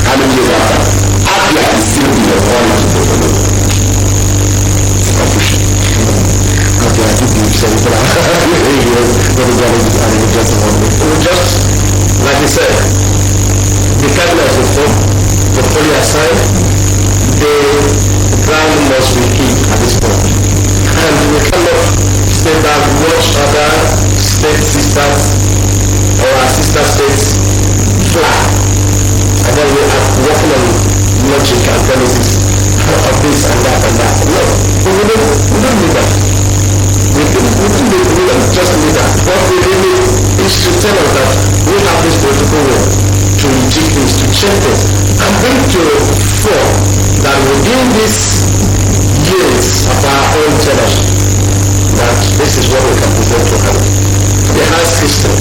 How many years after? Abia is still in the one to develop. Confusion. Okay, I think you said it. Just like you said, the cabinet is informed, the fully assigned, the ground must be key at this point. And we cannot stay back, watch other state sisters or our sister states fly. And then we are working on logic and premises of this and that and that. No, we don't need that. We don't just need that. What we really is to tell us that we have this political will to reject things, to change things, and bring to fore that within these years of our own generation, that this is what we can present to her. It has history.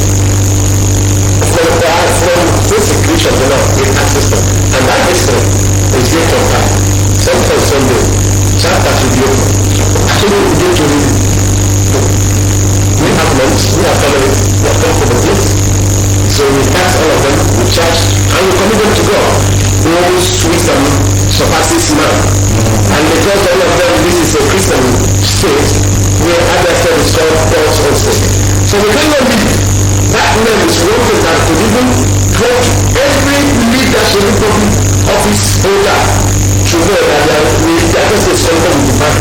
From this creation of the Lord, it has history. And that history is yet to come. Sometime Sunday, chapter should be open. Actually, we need to read it. We have lunch, we have families, we have come from the place. So we tax all of them, we charge, and we commit them to God. Those wisdom surpasses man. And because all of them, this is a Christian state, we are understand it's called God's own state. So we cannot be that man is one thing that could even drop every leadership office holder to know that they are just a center with the bank.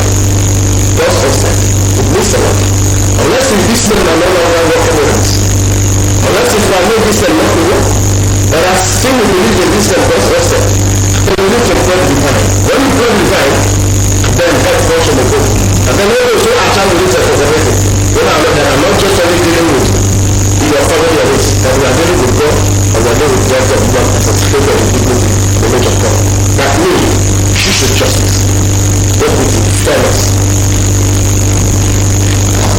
God's own state. It means a lot. Unless if this men are no longer working with us, unless if I know this and not to work, but I still believe in this and God's own state. So we need to pray divine. When we pray divine, then help function the book. And then when those who are trying to do that for everything, when I'm not just only dealing with your family of it, that we are dealing with God, and we are dealing with God of God as a spirit of dignity, the image of God. That means she should justice, equity, fairness.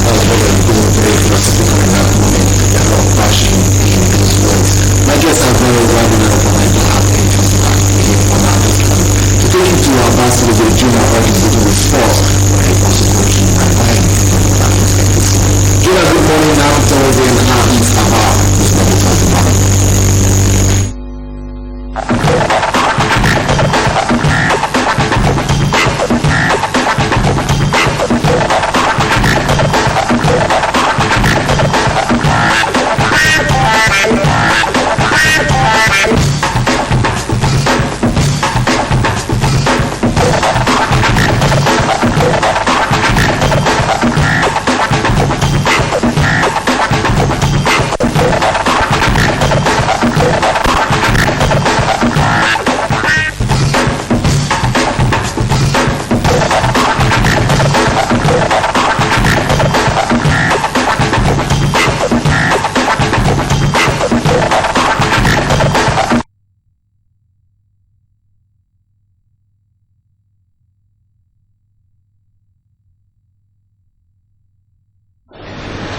That's what I'm doing very philosophical in that moment. There's a lot of passion in those words. My guests are very well enough, but I don't have any just back here for now this time. To take you to our master with the junior organization with sports, where I also go to my mind from that perspective. Junior, good morning. Now it's already in how it's about this moment of the morning.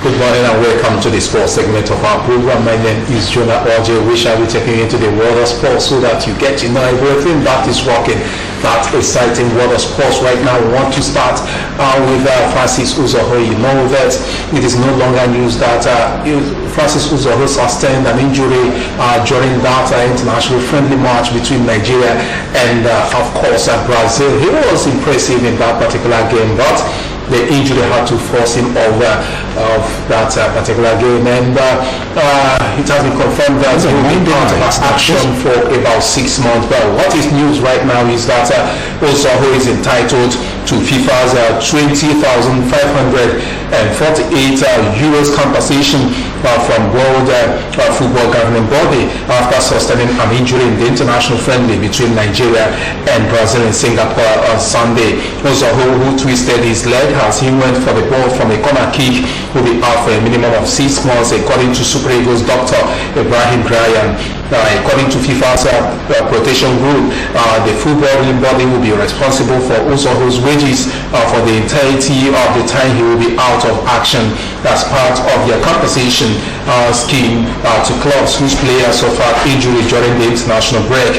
Good morning and welcome to the sports segment of our program. My name is Jonah Orje. We shall be taking you into the world of sports so that you get to know everything that is working that exciting world of sports right now. We want to start with Francis Uzoho. You know that it is no longer news that Francis Uzoho sustained an injury during that international friendly match between Nigeria and of course Brazil. He was impressive in that particular game, but the injury had to force him over of that particular game, and it has been confirmed that he will be out of action for about 6 months. But what is news right now is that Uzoho is entitled to FIFA's 20,548 euros compensation from World Football Governing Body after sustaining an injury in the international friendly between Nigeria and Brazil in Singapore on Sunday. Uzoho, who twisted his leg as he went for the ball from a corner kick, will be out for a minimum of 6 months, according to Super Eagles Dr. Ibrahim Brian. According to FIFA's protection group, the football body will be responsible for Uzoho's wages for the entirety of the time he will be out of action as part of their compensation scheme to clubs whose players suffered injury during the international break.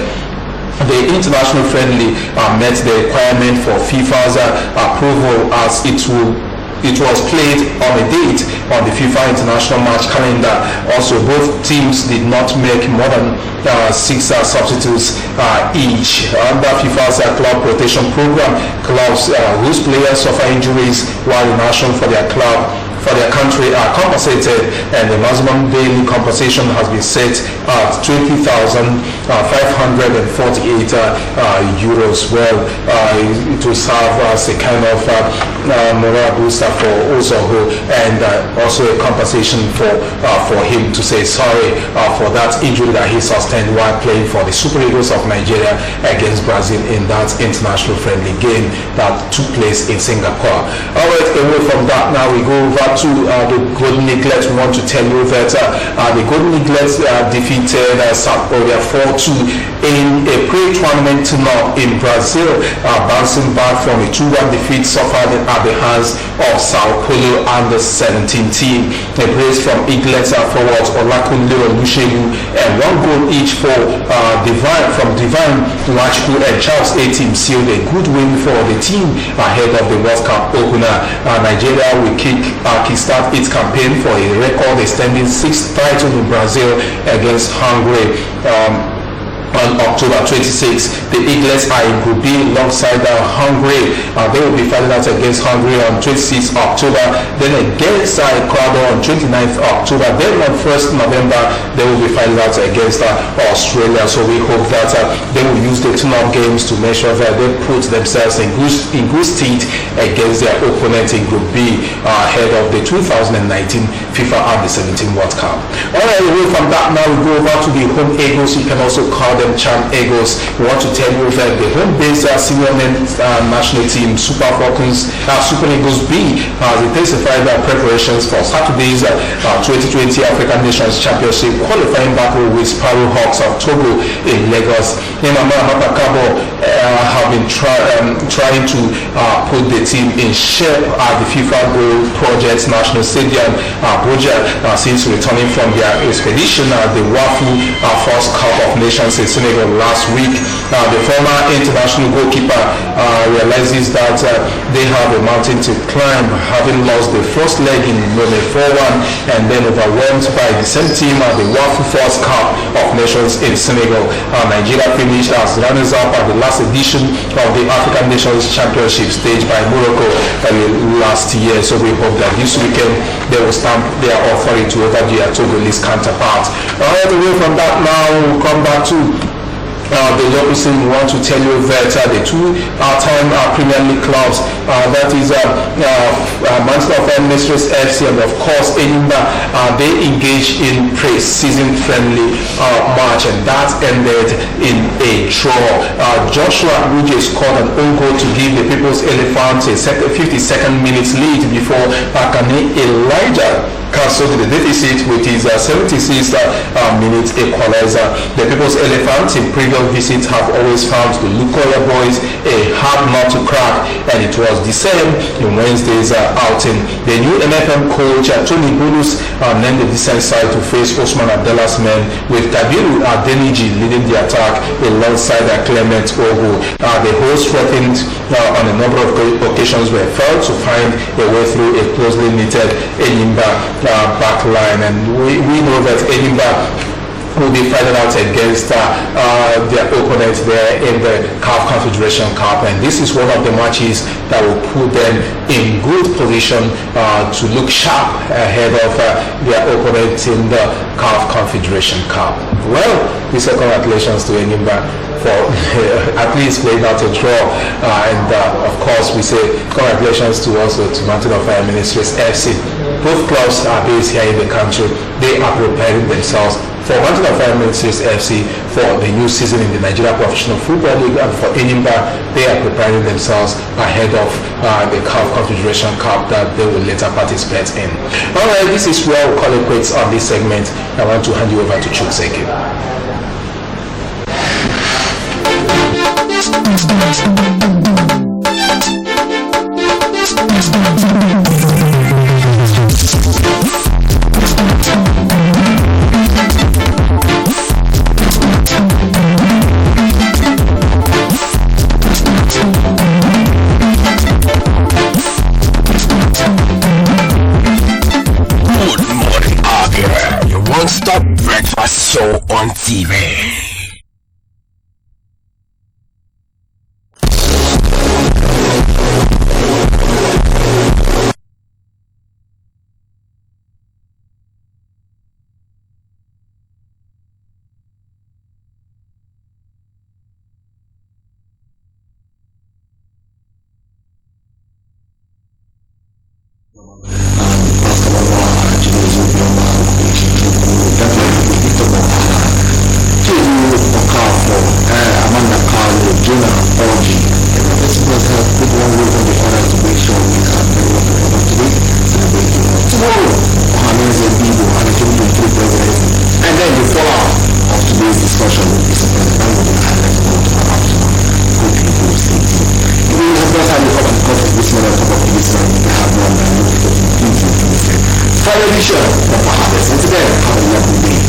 The international friendly met the requirement for FIFA's approval as it was played on a date on the FIFA international match calendar. Also, both teams did not make more than 6 substitutes each. Under FIFA's club rotation program, clubs whose players suffer injuries while in action for their club for their country are compensated, and the maximum daily compensation has been set at 20,548 euros. Well, it will serve as a kind of moral booster for Uzoho, and also a compensation for him to say sorry for that injury that he sustained while playing for the Super Eagles of Nigeria against Brazil in that international friendly game that took place in Singapore. All right, away from that, now we go over to the Golden Eaglets. We want to tell you that the Golden Eaglets defeated South Korea 4-2 in a pre-tournament tune-up in Brazil, bouncing back from a 2-1 defeat suffered at the hands of Sao Paulo under-17 team. A brace from Eaglets forwards Olakunle Olusegun and 1 goal each for Divine Nwachukwu and Charles A team sealed a good win for the team ahead of the World Cup opener. Nigeria will kickstart its campaign for a record extending 6th title in Brazil against Hungary on October 26. The Eaglets are in Group B alongside Hungary. They will be fighting out against Hungary on 26 October, then against Ecuador on 29th October, then on 1st November they will be fighting out against Australia. So we hope that they will use the tune-up games to make sure that they put themselves in good state against their opponent in Group B ahead of the 2019 FIFA Under-17 World Cup. Alright, away from that, now we go over to the home Eagles. You can also call them Champ Eagles. We want to tell you that the home-based senior men's national team Super Eagles B has intensified their preparations for Saturday's 2020 African Nations Championship qualifying battle with Sparrow Hawks of Togo in Lagos. Mapakabo have been trying to put the team in shape at the FIFA Goal Project National Stadium Abuja since returning from their expedition at the WAFU First Cup of Nations in Senegal last week. The former international goalkeeper realizes that they have a mountain to climb, having lost the first leg in Lome 4-1 and then overwhelmed by the same team at the WAFU First Cup of Nations in Senegal. Nigeria finished as runners-up at the last edition of the African Nations Championship staged by Morocco last year. So we hope that this weekend they will stamp their authority over their Togolese counterparts. All the way from that, now we'll come back to the Leopards. We want to tell you that the two-time Premier League clubs, that is Manchester Mistress FC and of course Enyimba, they engaged in pre-season friendly match, and that ended in a draw. Joshua Ruje scored an own goal to give the People's Elephants a 52nd minutes lead before Akane Elijah cancelled the deficit with his 76 minute equalizer. The People's Elephant in previous visits have always found the Lukoya boys a hard nut to crack, and it was the same in Wednesday's outing. The new MFM coach Tony Bulus named the descent side to face Osman Abdallah's men, with Kabiru Adeniji leading the attack alongside Clement Ogu. The hosts threatened on a number of occasions were failed to find a way through a closely knitted Enyimba back line, and we know that Enyimba will be fighting out against their opponents there in the CAF Confederation Cup, and this is one of the matches that will put them in good position to look sharp ahead of their opponents in the CAF Confederation Cup. Well, we say congratulations to Enyimba for at least playing out a draw, and of course we say congratulations to also to Mountain of Fire Ministries FC. Both clubs are based here in the country. They are preparing themselves. For Mountain of Fire Ministries FC for the new season in the Nigeria Professional Football League, and for Enyimba, they are preparing themselves ahead of the CAF Confederation Cup that they will later participate in. Alright, this is where we'll call it quits on this segment. I want to hand you over to Chukseki. Stop breakfast show on TV. Final edition of the Harvest. And today, have a lovely day.